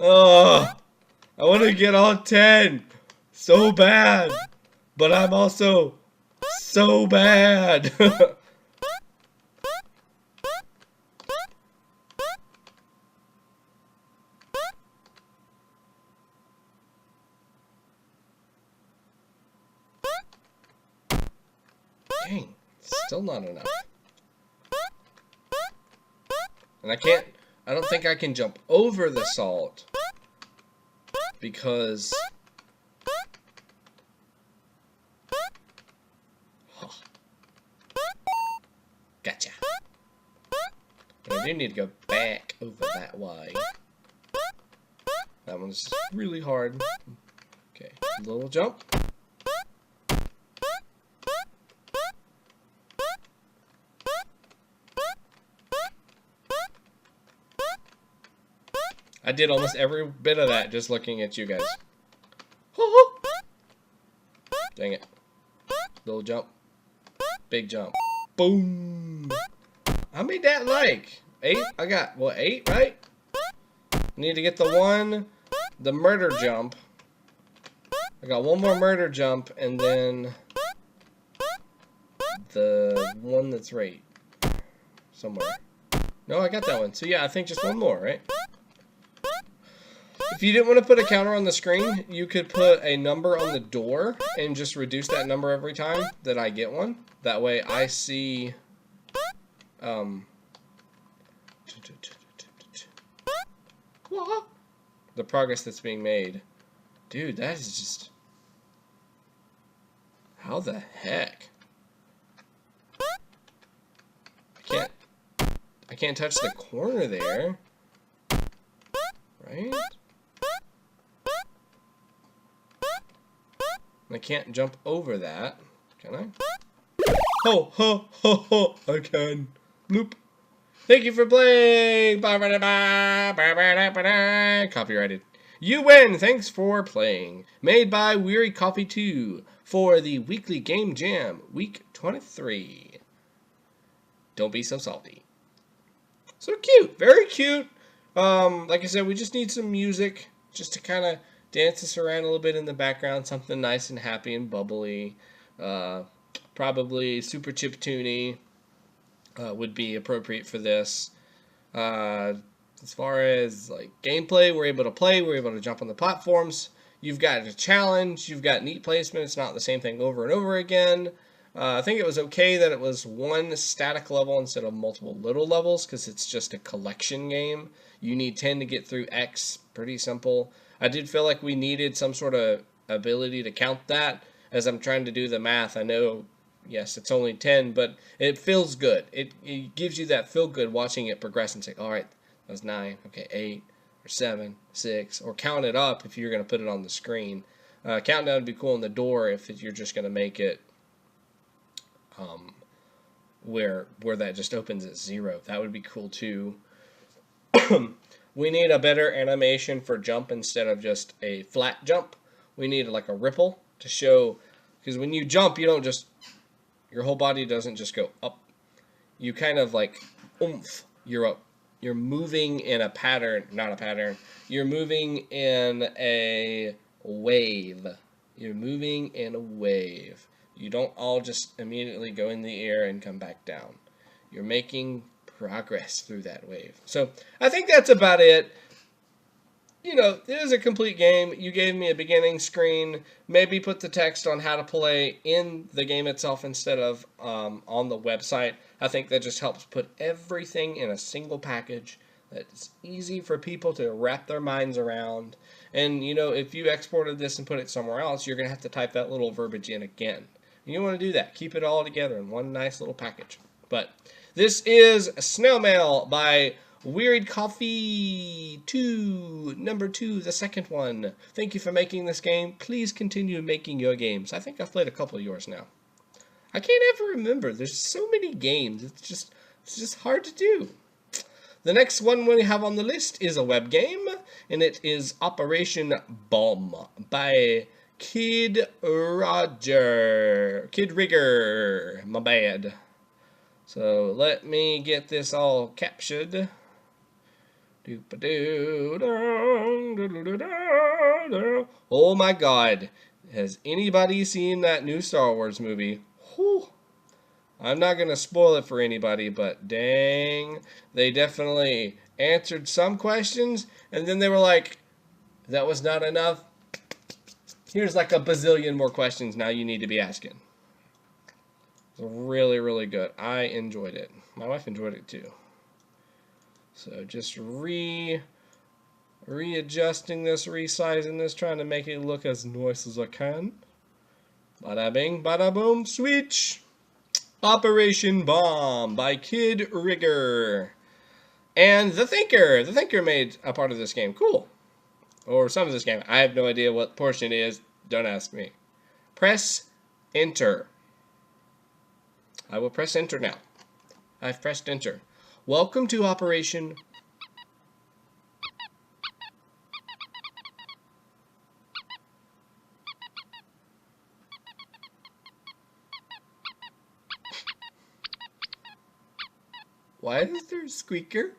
Oh, I want to get all 10 so bad, but I'm also so bad. Dang, still not enough. And I don't think I can jump over the salt because gotcha. But I do need to go back over that way. That one's really hard. Okay, little jump. I did almost every bit of that just looking at you guys. Dang it. Little jump. Big jump. Boom. How many that like? 8? I got, what, 8, right? Need to get the murder jump. I got one more murder jump, and then the one that's right somewhere. No, I got that one. So yeah, I think just one more, right? If you didn't want to put a counter on the screen, you could put a number on the door and just reduce that number every time that I get one. That way I see the progress that's being made. Dude, that is just... How the heck? I can't touch the corner there. Right? I can't jump over that. Can I? Ho, ho, ho, ho. I can. Bloop. Thank you for playing. Copyrighted. You win. Thanks for playing. Made by Weary Coffee 2 for the weekly game jam, week 23. Don't be so salty. So cute. Very cute. Like I said, we just need some music just to kind of dance us around a little bit in the background. Something nice and happy and bubbly. Probably super chiptune-y would be appropriate for this. As far as like gameplay, we're able to play. We're able to jump on the platforms. You've got a challenge. You've got neat placement. It's not the same thing over and over again. I think it was okay that it was one static level instead of multiple little levels because it's just a collection game. You need 10 to get through X. Pretty simple. I did feel like we needed some sort of ability to count that as I'm trying to do the math. I know, yes, it's only 10, but it feels good. It gives you that feel good watching it progress and say, all right, that was 9, okay, 8, or 7, 6, or count it up if you're going to put it on the screen. Countdown would be cool on the door if you're just going to make it where that just opens at 0. That would be cool too. We need a better animation for jump instead of just a flat jump. We need like a ripple to show, because when you jump, you don't just, your whole body doesn't just go up. You kind of like, oomph, you're up. You're moving in a pattern, not a pattern. You're moving in a wave. You're moving in a wave. You don't all just immediately go in the air and come back down. You're making progress through that wave. So I think that's about it. You know, it is a complete game. You gave me a beginning screen. Maybe put the text on how to play in the game itself instead of on the website. I think that just helps put everything in a single package that's easy for people to wrap their minds around. And, you know, if you exported this and put it somewhere else, you're going to have to type that little verbiage in again. And you want to do that. Keep it all together in one nice little package. But this is Snail Mail by Weird Coffee 2, number 2, the second one. Thank you for making this game. Please continue making your games. I think I've played a couple of yours now. I can't ever remember. There's so many games. It's just hard to do. The next one we have on the list is a web game, and it is Operation B.O.M. by KidRogger. My bad. So let me get this all captured. Oh my god. Has anybody seen that new Star Wars movie? Whew. I'm not going to spoil it for anybody, but dang. They definitely answered some questions, and then they were like, that was not enough. Here's like a bazillion more questions now you need to be asking. It's really, really good. I enjoyed it. My wife enjoyed it too. So just readjusting this, resizing this, trying to make it look as nice as I can. Bada bing, bada boom, switch. Operation B.O.M. by KidRogger. And The Thinker. The Thinker made a part of this game. Cool. Or some of this game. I have no idea what portion it is. Don't ask me. Press Enter. I will press Enter now. I've pressed Enter. Welcome to Operation. Why is there a squeaker?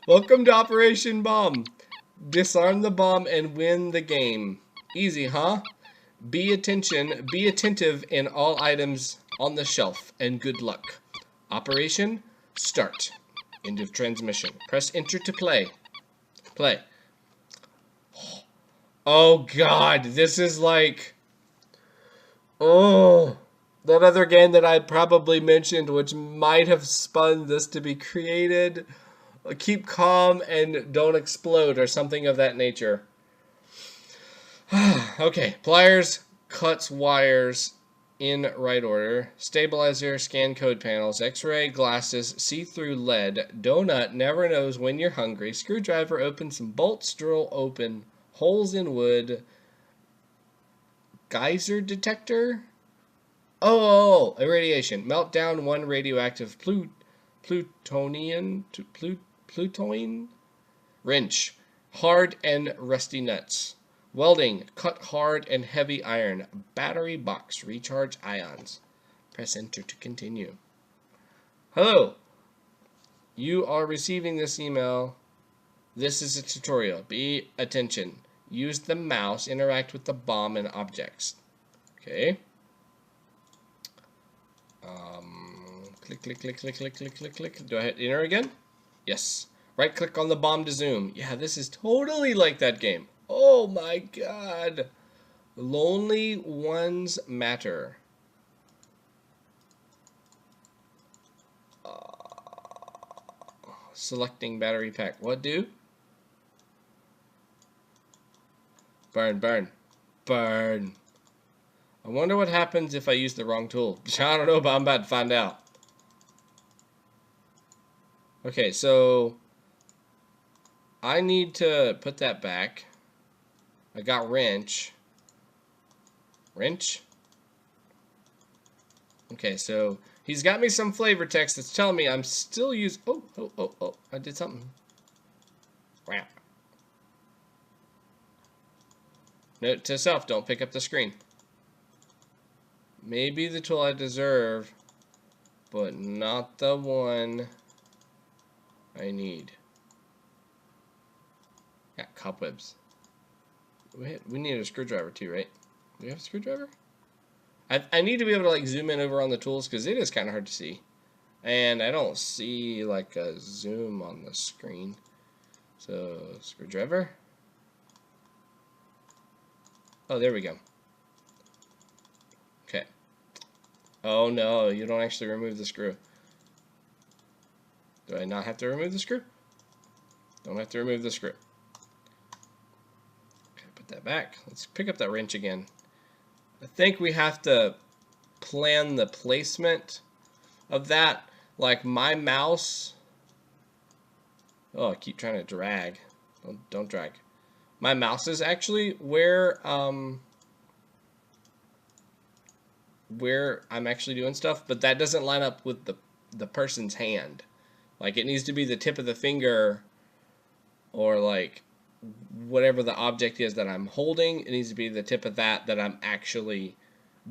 Welcome to Operation B.O.M. Disarm the bomb and win the game. Easy, huh? Be attentive in all items on the shelf, and good luck. Operation start. End of transmission. Press enter to play. Play. Oh god, this is like, oh, that other game that I probably mentioned, which might have spun this to be created. Keep calm and don't explode, or something of that nature. Okay, pliers, cuts wires in right order. Stabilizer, scan code panels, x-ray, glasses, see-through lead. Donut never knows when you're hungry. Screwdriver, open some bolts, drill open holes in wood. Geyser detector? Oh, irradiation. Melt down one radioactive plutonian. Wrench. Hard and rusty nuts. Welding. Cut hard and heavy iron. Battery box. Recharge ions. Press enter to continue. Hello. You are receiving this email. This is a tutorial. Be attention. Use the mouse. Interact with the bomb and objects. Okay. Click, click, click, click, click, click, click, click. Do I hit enter again? Yes. Right click on the bomb to zoom. Yeah, this is totally like that game. Oh my god. Lonely ones matter. Selecting battery pack. What do? Burn, burn, burn. I wonder what happens if I use the wrong tool. I don't know, but I'm about to find out. Okay, so I need to put that back. I got wrench. Wrench? Okay, so He's got me some flavor text that's telling me I'm still using... Oh, I did something. Wow. Note to self, don't pick up the screen. Maybe the tool I deserve, but not the one I need. Yeah, cobwebs. We need a screwdriver too, right? Do we have a screwdriver? I need to be able to like zoom in over on the tools because it is kind of hard to see. And I don't see like a zoom on the screen. So, screwdriver. Oh, there we go. Okay. Oh no, you don't actually remove the screw. Do I not have to remove the screw? Don't have to remove the screw. Okay, put that back. Let's pick up that wrench again. I think we have to plan the placement of that. Like my mouse. Oh, I keep trying to drag. Don't drag. My mouse is actually where I'm actually doing stuff, but that doesn't line up with the person's hand. Like it needs to be the tip of the finger, or like whatever the object is that I'm holding. It needs to be the tip of that I'm actually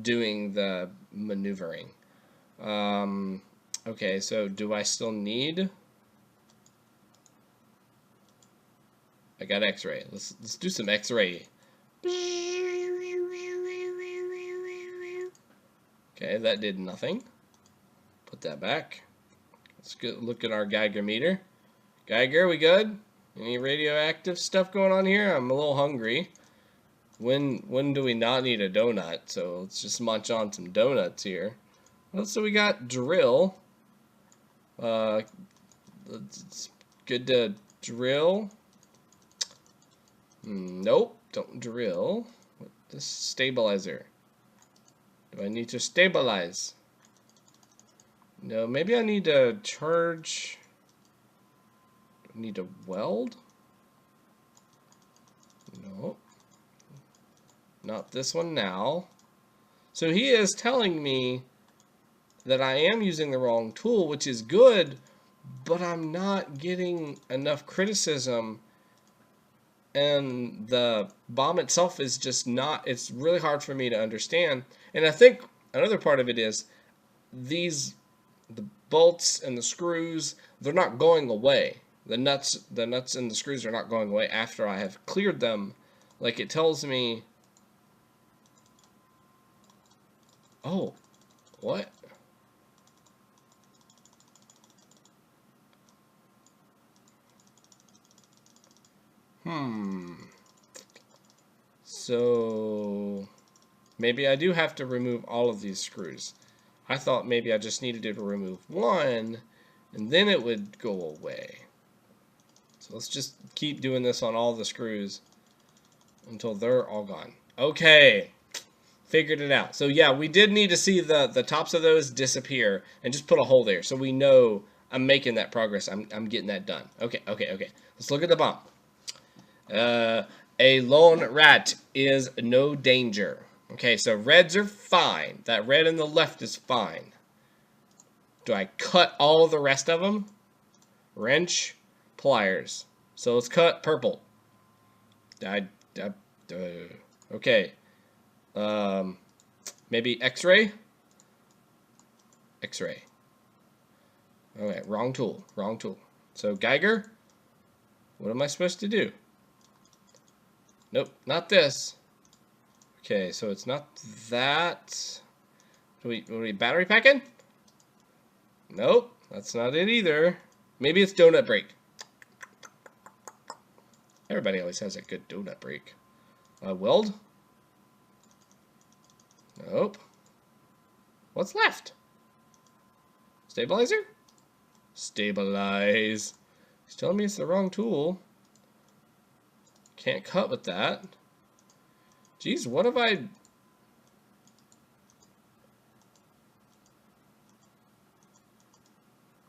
doing the maneuvering. Okay, so do I still need? I got X-ray. Let's do some X-ray. Okay, that did nothing. Put that back. Let's look at our Geiger meter. Geiger, we good? Any radioactive stuff going on here? I'm a little hungry. When do we not need a donut? So let's just munch on some donuts here. Well, so we got drill. It's good to drill. Nope, don't drill. This stabilizer. Do I need to stabilize? No, maybe I need to charge. Do I need to weld? No. Not this one now. So he is telling me that I am using the wrong tool, which is good, but I'm not getting enough criticism. And the B.O.M.B itself is just not, it's really hard for me to understand. And I think another part of it is the bolts and the screws, they're not going away. The nuts and the screws are not going away after I have cleared them. Like it tells me, oh, what? So maybe I do have to remove all of these screws. I thought maybe I just needed to remove one and then it would go away. So let's just keep doing this on all the screws until they're all gone. Okay, figured it out. So yeah, we did need to see the tops of those disappear and just put a hole there so we know I'm making that progress. I'm getting that done. Okay. Let's look at the B.O.M.B. A lone rat is no danger. Okay, so reds are fine. That red in the left is fine. Do I cut all of the rest of them? Wrench, pliers. So let's cut purple. Okay. Maybe X-ray? X-ray. Okay, wrong tool. Wrong tool. So Geiger? What am I supposed to do? Nope, not this. Okay, so it's not that. Are we battery packing? Nope, that's not it either. Maybe it's donut break. Everybody always has a good donut break. Weld? Nope. What's left? Stabilizer? Stabilize. He's telling me it's the wrong tool. Can't cut with that. Jeez, what have I...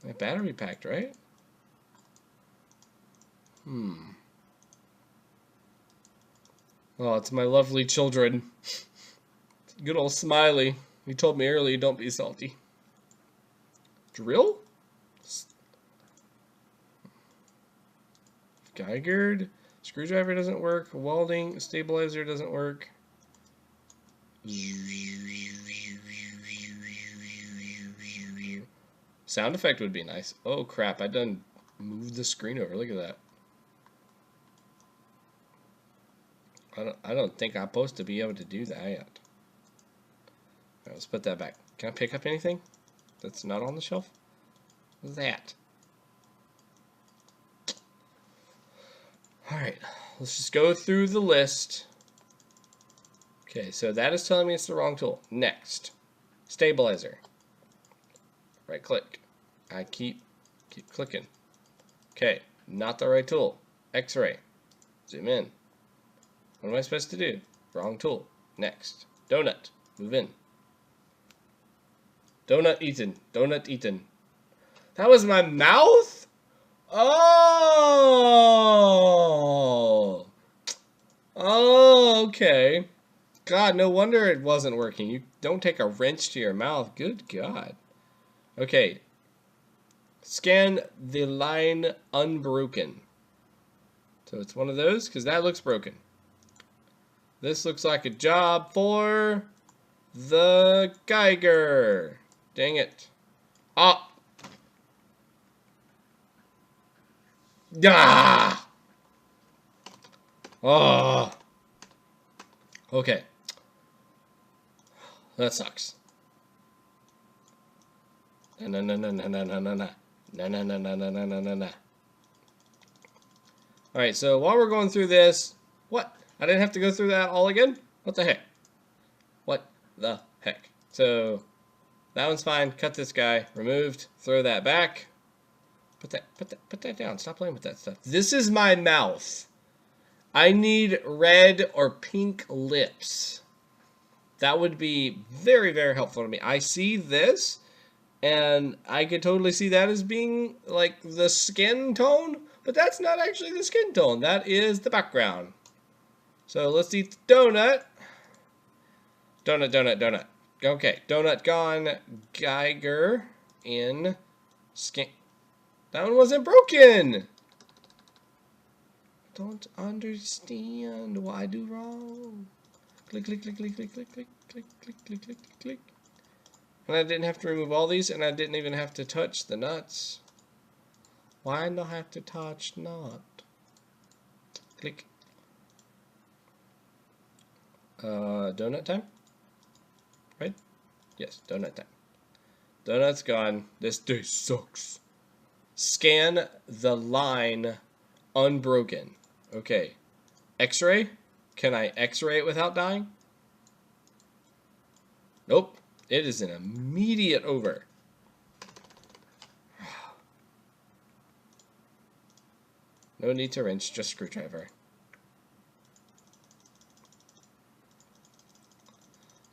My battery packed, right? Oh, it's my lovely children. Good old Smiley. He told me earlier, don't be salty. Drill? Geigered. Screwdriver doesn't work. Welding. Stabilizer doesn't work. Sound effect would be nice. Oh crap, I done moved the screen over. Look at that. I don't think I'm supposed to be able to do that yet. Alright, let's put that back. Can I pick up anything that's not on the shelf? What's that? Alright, let's just go through the list. Okay, so that is telling me it's the wrong tool. Next, stabilizer. Right click. I keep clicking. Okay, not the right tool. X-ray. Zoom in. What am I supposed to do? Wrong tool. Next. Donut. Move in. Donut eaten. Donut eaten. That was my mouth? Oh! Oh, okay. God, no wonder it wasn't working. You don't take a wrench to your mouth. Good God. Okay. Scan the line unbroken. So it's one of those, because that looks broken. This looks like a job for the Geiger. Dang it. Ah! Ah! Oh! Okay. That sucks. No. Alright, so while we're going through this, what? I didn't have to go through that all again? What the heck? What the heck? So, that one's fine. Cut this guy. Removed. Throw that back. Put that down. Stop playing with that stuff. This is my mouth. I need red or pink lips. That would be very, very helpful to me. I see this, and I could totally see that as being like the skin tone, but that's not actually the skin tone. That is the background. So let's eat the donut. Donut. Okay, donut gone. Geiger in skin. That one wasn't broken. Don't understand why I do wrong. Click. And I didn't have to remove all these, and I didn't even have to touch the nuts. Why do I have to touch nut? Click. Donut time? Right? Yes, donut time. Donut's gone. This day sucks. Scan the line unbroken. Okay. X-ray? Can I X-ray it without dying? Nope. It is an immediate over. No need to wrench, just screwdriver.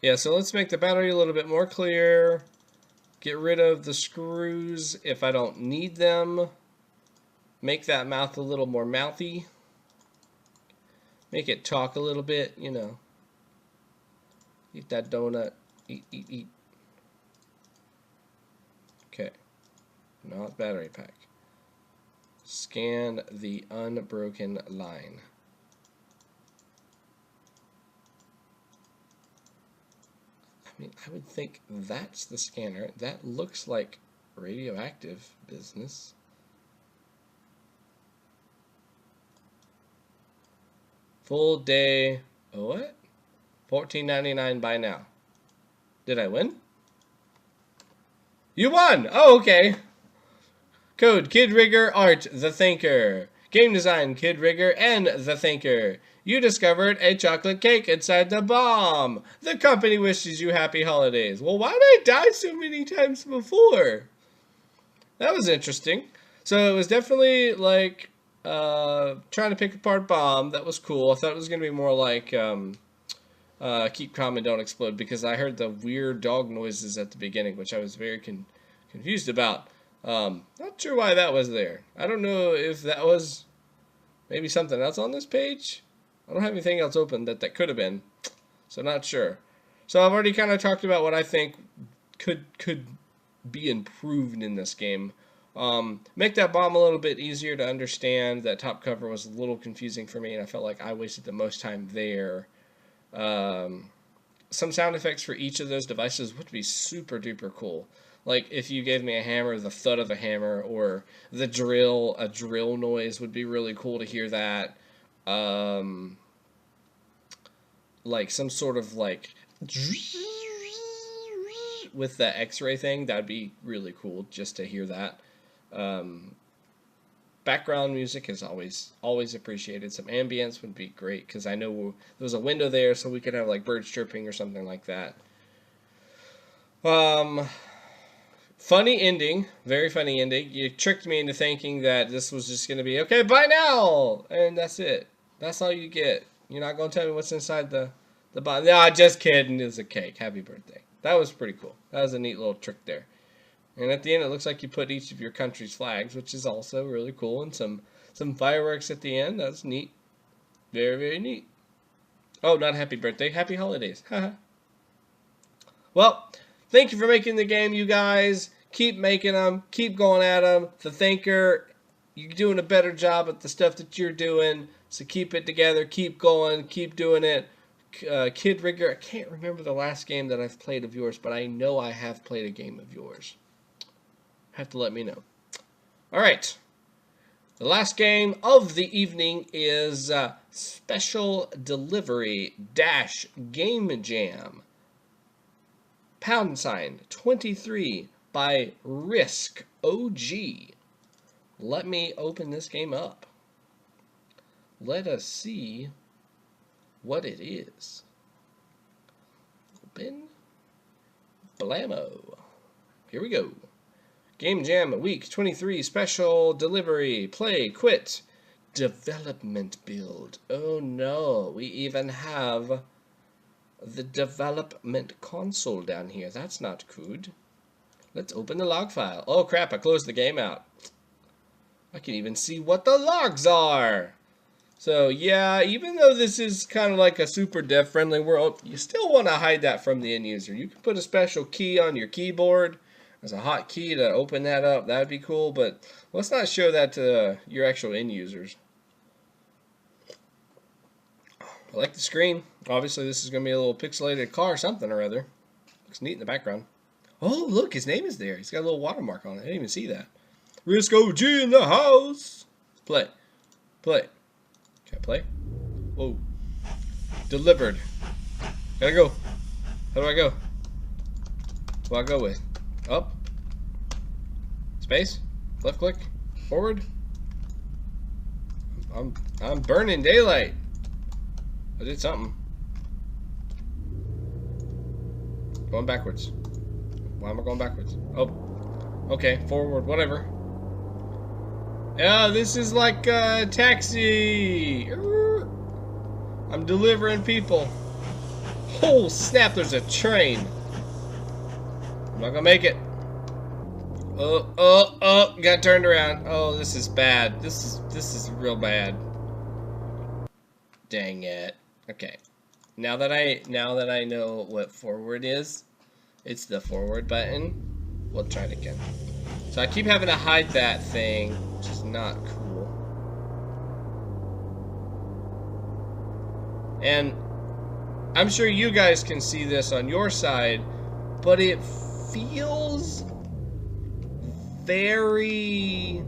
Yeah, so let's make the battery a little bit more clear. Get rid of the screws if I don't need them. Make that mouth a little more mouthy. Make it talk a little bit, you know. Eat that donut. Eat. Okay. Not battery pack. Scan the unbroken line. I mean, I would think that's the scanner. That looks like radioactive business. Full day. Oh, what? $14.99 buy now. Did I win? You won! Oh, okay. Code KidRogger, art the thinker. Game design KidRogger and the thinker. You discovered a chocolate cake inside the bomb. The company wishes you happy holidays. Well, why did I die so many times before? That was interesting. So it was definitely like trying to pick apart bomb. That was cool. I thought it was going to be more like keep calm and don't explode, because I heard the weird dog noises at the beginning, which I was very confused about. Not sure why that was there. I don't know if that was maybe something else on this page. I don't have anything else open that could have been, so not sure. So I've already kind of talked about what I think could be improved in this game. Make that bomb a little bit easier to understand. That top cover was a little confusing for me, and I felt like I wasted the most time there. Some sound effects for each of those devices would be super duper cool. Like if you gave me a hammer, the thud of a hammer, or the drill, a drill noise would be really cool to hear that. Like some sort of like with the X-ray thing, that'd be really cool just to hear that. Background music is always appreciated. Some ambience would be great because I know there was a window there, so we could have like birds chirping or something like that. Funny ending, very funny ending. You tricked me into thinking that this was just gonna be okay. Bye now, and that's it. That's all you get. You're not gonna tell me what's inside the box. No, just kidding. It's a cake. Happy birthday. That was pretty cool. That was a neat little trick there. And at the end, it looks like you put each of your country's flags, which is also really cool. And some fireworks at the end. That's neat. Very, very neat. Oh, not happy birthday. Happy holidays. Well, thank you for making the game, you guys. Keep making them. Keep going at them. The Thinker, you're doing a better job at the stuff that you're doing. So keep it together. Keep going. Keep doing it. KidRogger, I can't remember the last game that I've played of yours, but I know I have played a game of yours. Have to let me know. All right. The last game of the evening is Special Delivery Game Jam. #23 by RisKOG. Let me open this game up. Let us see what it is. Open. Blammo. Here we go. Game Jam Week 23 Special Delivery. Play, quit. Development build. Oh no, we even have the development console down here. That's not good. Let's open the log file. Oh crap, I closed the game out. I can even see what the logs are. So yeah, even though this is kind of like a super dev friendly world, you still want to hide that from the end user. You can put a special key on your keyboard as a hotkey to open that up. That'd be cool, but let's not show that to your actual end users. I like the screen. Obviously, this is going to be a little pixelated car or something or other. Looks neat in the background. Oh, look, his name is there. He's got a little watermark on it. I didn't even see that. RisKOG in the house. Play. Play. Can I play? Whoa. Delivered. Gotta go. How do I go? What do I go with? Up. Space. Left click. Forward. I'm burning daylight. I did something. Going backwards. Why am I going backwards? Oh. Okay. Forward. Whatever. Yeah, this is like a taxi. I'm delivering people. Oh snap, there's a train. I'm not gonna make it. Oh, got turned around. Oh, this is bad. This is real bad. Dang it. Okay. Now that I know what forward is, it's the forward button. We'll try it again. So I keep having to hide that thing, which is not cool. And I'm sure you guys can see this on your side, but it feels very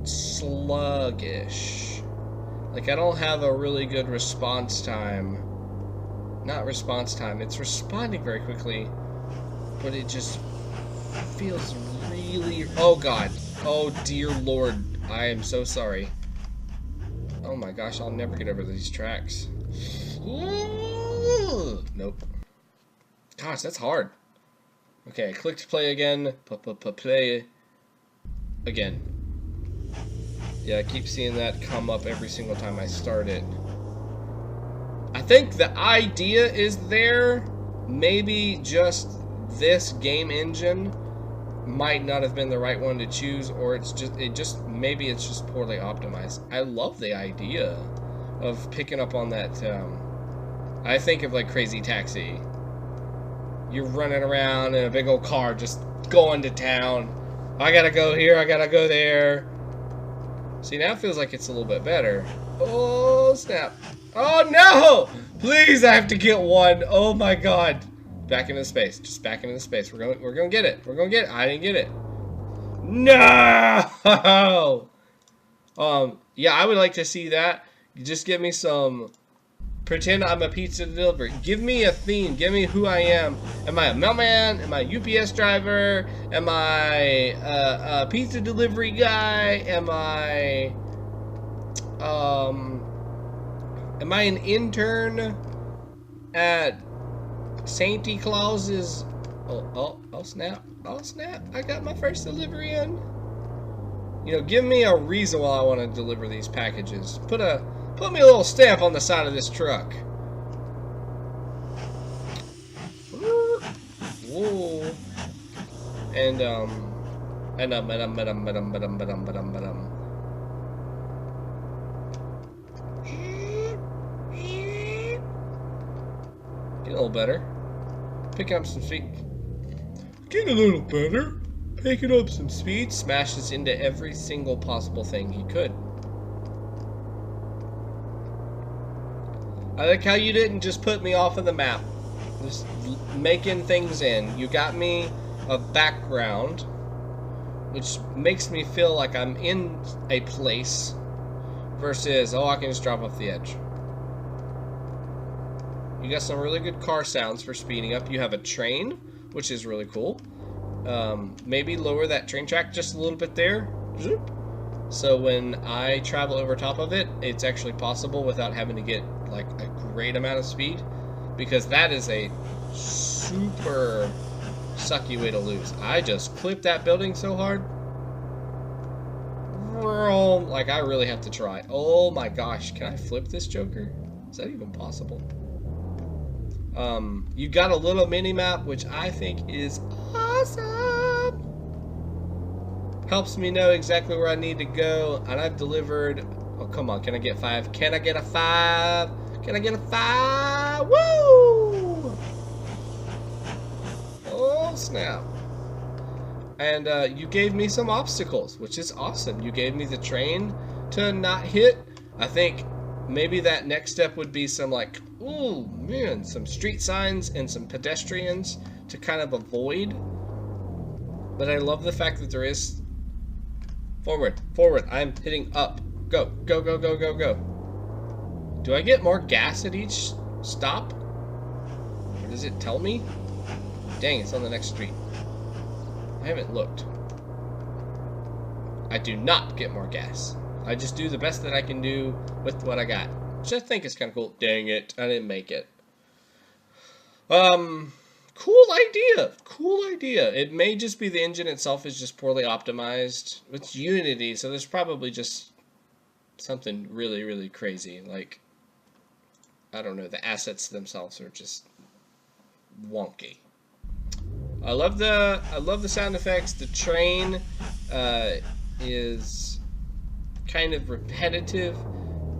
sluggish. Like I don't have a really good response time. Not response time, it's responding very quickly. But it just feels really... Oh god. Oh dear lord. I am so sorry. Oh my gosh, I'll never get over these tracks. Nope. Gosh, that's hard. Okay, click to play again. Play again. Yeah, I keep seeing that come up every single time I start it. I think the idea is there. Maybe just this game engine might not have been the right one to choose, or maybe it's just poorly optimized. I love the idea of picking up on that. I think of like Crazy Taxi. you're running around in a big old car just going to town. I gotta go here, I gotta go there. See, now it feels like it's a little bit better. Oh, snap. Oh, no! Please, I have to get one. Oh, my God. Back into space. Just back into space. We're gonna get it. We're gonna get it. I didn't get it. No! Yeah, I would like to see that. Just give me some... Pretend I'm a pizza delivery. Give me a theme. Give me who I am. Am I a mailman? Am I a UPS driver? Am I a pizza delivery guy? Am I an intern at Santa Claus's? Oh snap! Oh snap! I got my first delivery in. You know, give me a reason why I want to deliver these packages. Put me a little stamp on the side of this truck. Whoa. And get a little better. Picking up some speed. Getting a little better. Picking up some speed. Smashes into every single possible thing he could. I like how you didn't just put me off of the map. Just making things in. You got me a background, which makes me feel like I'm in a place versus, oh, I can just drop off the edge. You got some really good car sounds for speeding up. You have a train, which is really cool. Maybe lower that train track just a little bit there. So when I travel over top of it, it's actually possible without having to get like a great amount of speed, because that is a super sucky way to lose. I just clipped that building so hard. Like, I really have to try. Oh my gosh, can I flip this Joker? Is that even possible? You got a little mini map, which I think is awesome. Helps me know exactly where I need to go, and I've delivered. Oh, come on, can I get 5? Can I get a 5? Can I get a 5? Woo! Oh, snap. And you gave me some obstacles, which is awesome. You gave me the train to not hit. I think maybe that next step would be some, like, ooh, man, some street signs and some pedestrians to kind of avoid. But I love the fact that there is forward. I'm hitting up. Go, go, go, go, go, go. Do I get more gas at each stop? Or does it tell me? Dang, it's on the next street. I haven't looked. I do not get more gas. I just do the best that I can do with what I got, which I think is kind of cool. Dang it, I didn't make it. Cool idea. Cool idea. It may just be the engine itself is just poorly optimized. It's Unity, so there's probably just something really, really crazy. Like, I don't know, the assets themselves are just wonky. I love the sound effects. The train is kind of repetitive.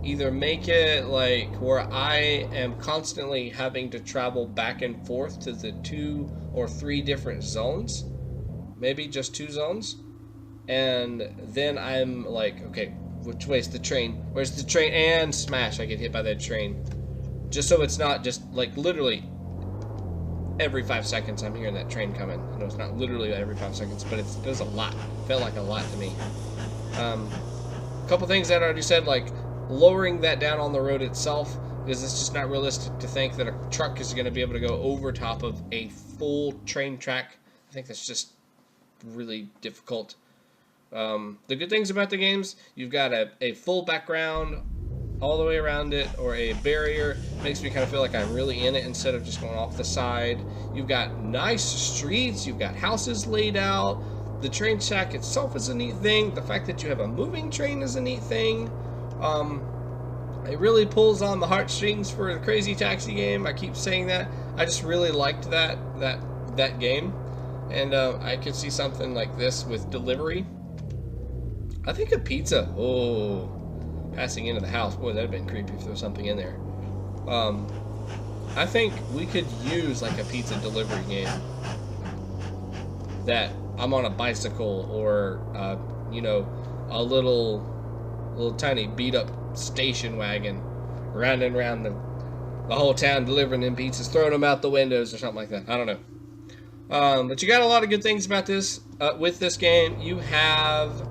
Either make it like where I am constantly having to travel back and forth to the 2 or 3 different zones, maybe just 2 zones, and then I'm like, okay, which way's the train? Where's the train? And smash, I get hit by that train. Just so it's not just like literally every 5 seconds I'm hearing that train coming. I know it's not literally every 5 seconds, but it was a lot. It felt like a lot to me. A couple things that I already said, like lowering that down on the road itself, because it's just not realistic to think that a truck is going to be able to go over top of a full train track. I think that's just really difficult. The good things about the games, you've got a full background all the way around it, or a barrier. Makes me kind of feel like I'm really in it instead of just going off the side. You've got nice streets, you've got houses laid out. The train track itself is a neat thing. The fact that you have a moving train is a neat thing. It really pulls on the heartstrings for a Crazy Taxi game. I keep saying that. I just really liked that game, and I could see something like this with delivery. I think a pizza. Oh, passing into the house. Boy, that'd have been creepy if there was something in there. I think we could use like a pizza delivery game that I'm on a bicycle or, you know, a little tiny beat up station wagon running around the whole town delivering them pizzas, throwing them out the windows or something like that. I don't know. But you got a lot of good things about this. With this game, you have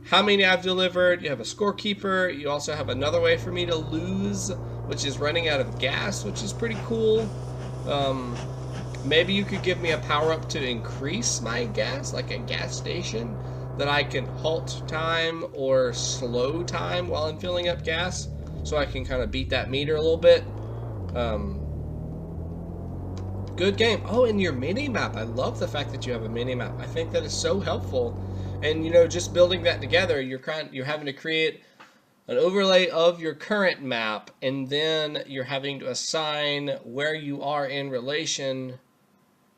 how many I've delivered. You have a scorekeeper. You also have another way for me to lose, which is running out of gas, which is pretty cool. Maybe you could give me a power-up to increase my gas, like a gas station, that I can halt time or slow time while I'm filling up gas, so I can kind of beat that meter a little bit. Good game. Oh, and your mini-map. I love the fact that you have a mini-map. I think that is so helpful. And, you know, just building that together, you're having to create an overlay of your current map, and then you're having to assign where you are in relation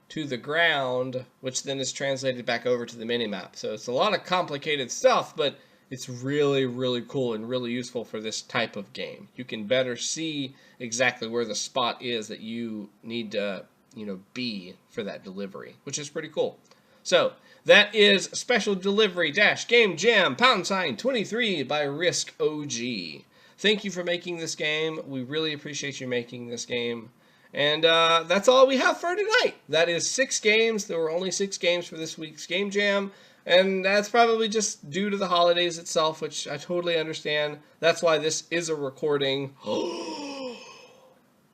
to the ground, which then is translated back over to the minimap. So it's a lot of complicated stuff, but it's really, really cool and really useful for this type of game. You can better see exactly where the spot is that you need to, you know, be for that delivery, which is pretty cool. So that is Special Delivery Game Jam #23 by RisKOG. Thank you for making this game. We really appreciate you making this game. And that's all we have for tonight. That is 6 games. There were only 6 games for this week's Game Jam. And that's probably just due to the holidays itself, which I totally understand. That's why this is a recording.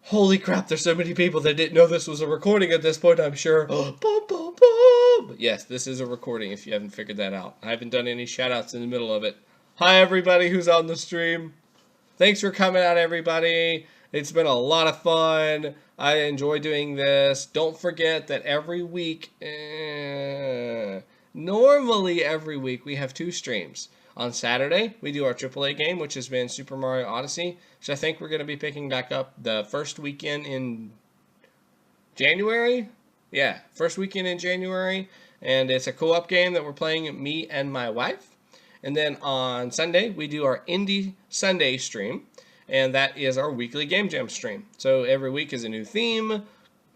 Holy crap, there's so many people that didn't know this was a recording at this point, I'm sure. Boom, boom, boom. But yes, this is a recording if you haven't figured that out. I haven't done any shout-outs in the middle of it. Hi, everybody who's on the stream. Thanks for coming out, everybody. It's been a lot of fun. I enjoy doing this. Don't forget that every week, normally every week, we have 2 streams. On Saturday, we do our AAA game, which has been Super Mario Odyssey, which I think we're going to be picking back up the first weekend in January. Yeah, first weekend in January. And it's a co-op game that we're playing, me and my wife. And then on Sunday, we do our Indie Sundae stream. And that is our weekly Game Jam stream. So every week is a new theme.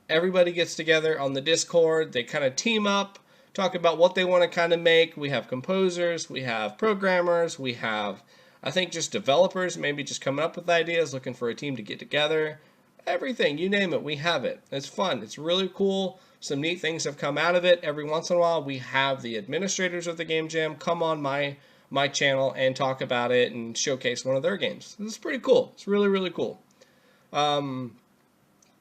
Everybody gets together on the Discord. They kind of team up, talk about what they want to kind of make. We have composers, we have programmers, we have, I think, just developers, maybe just coming up with ideas, looking for a team to get together. Everything, you name it, we have it. It's fun. It's really cool. Some neat things have come out of it. Every once in a while, we have the administrators of the Game Jam come on my channel and talk about it and showcase one of their games. This is pretty cool. It's really, really cool.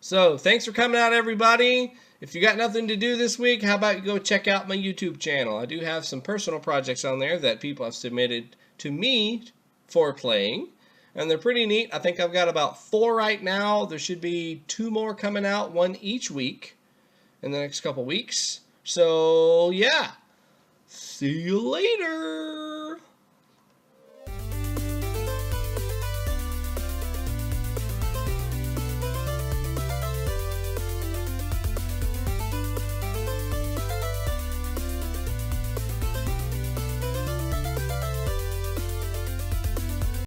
So thanks for coming out, everybody. If you got nothing to do this week, how about you go check out my YouTube channel? I do have some personal projects on there that people have submitted to me for playing, and they're pretty neat. I think I've got about 4 right now. There should be 2 more coming out, 1 each week in the next couple weeks. So yeah, see you later.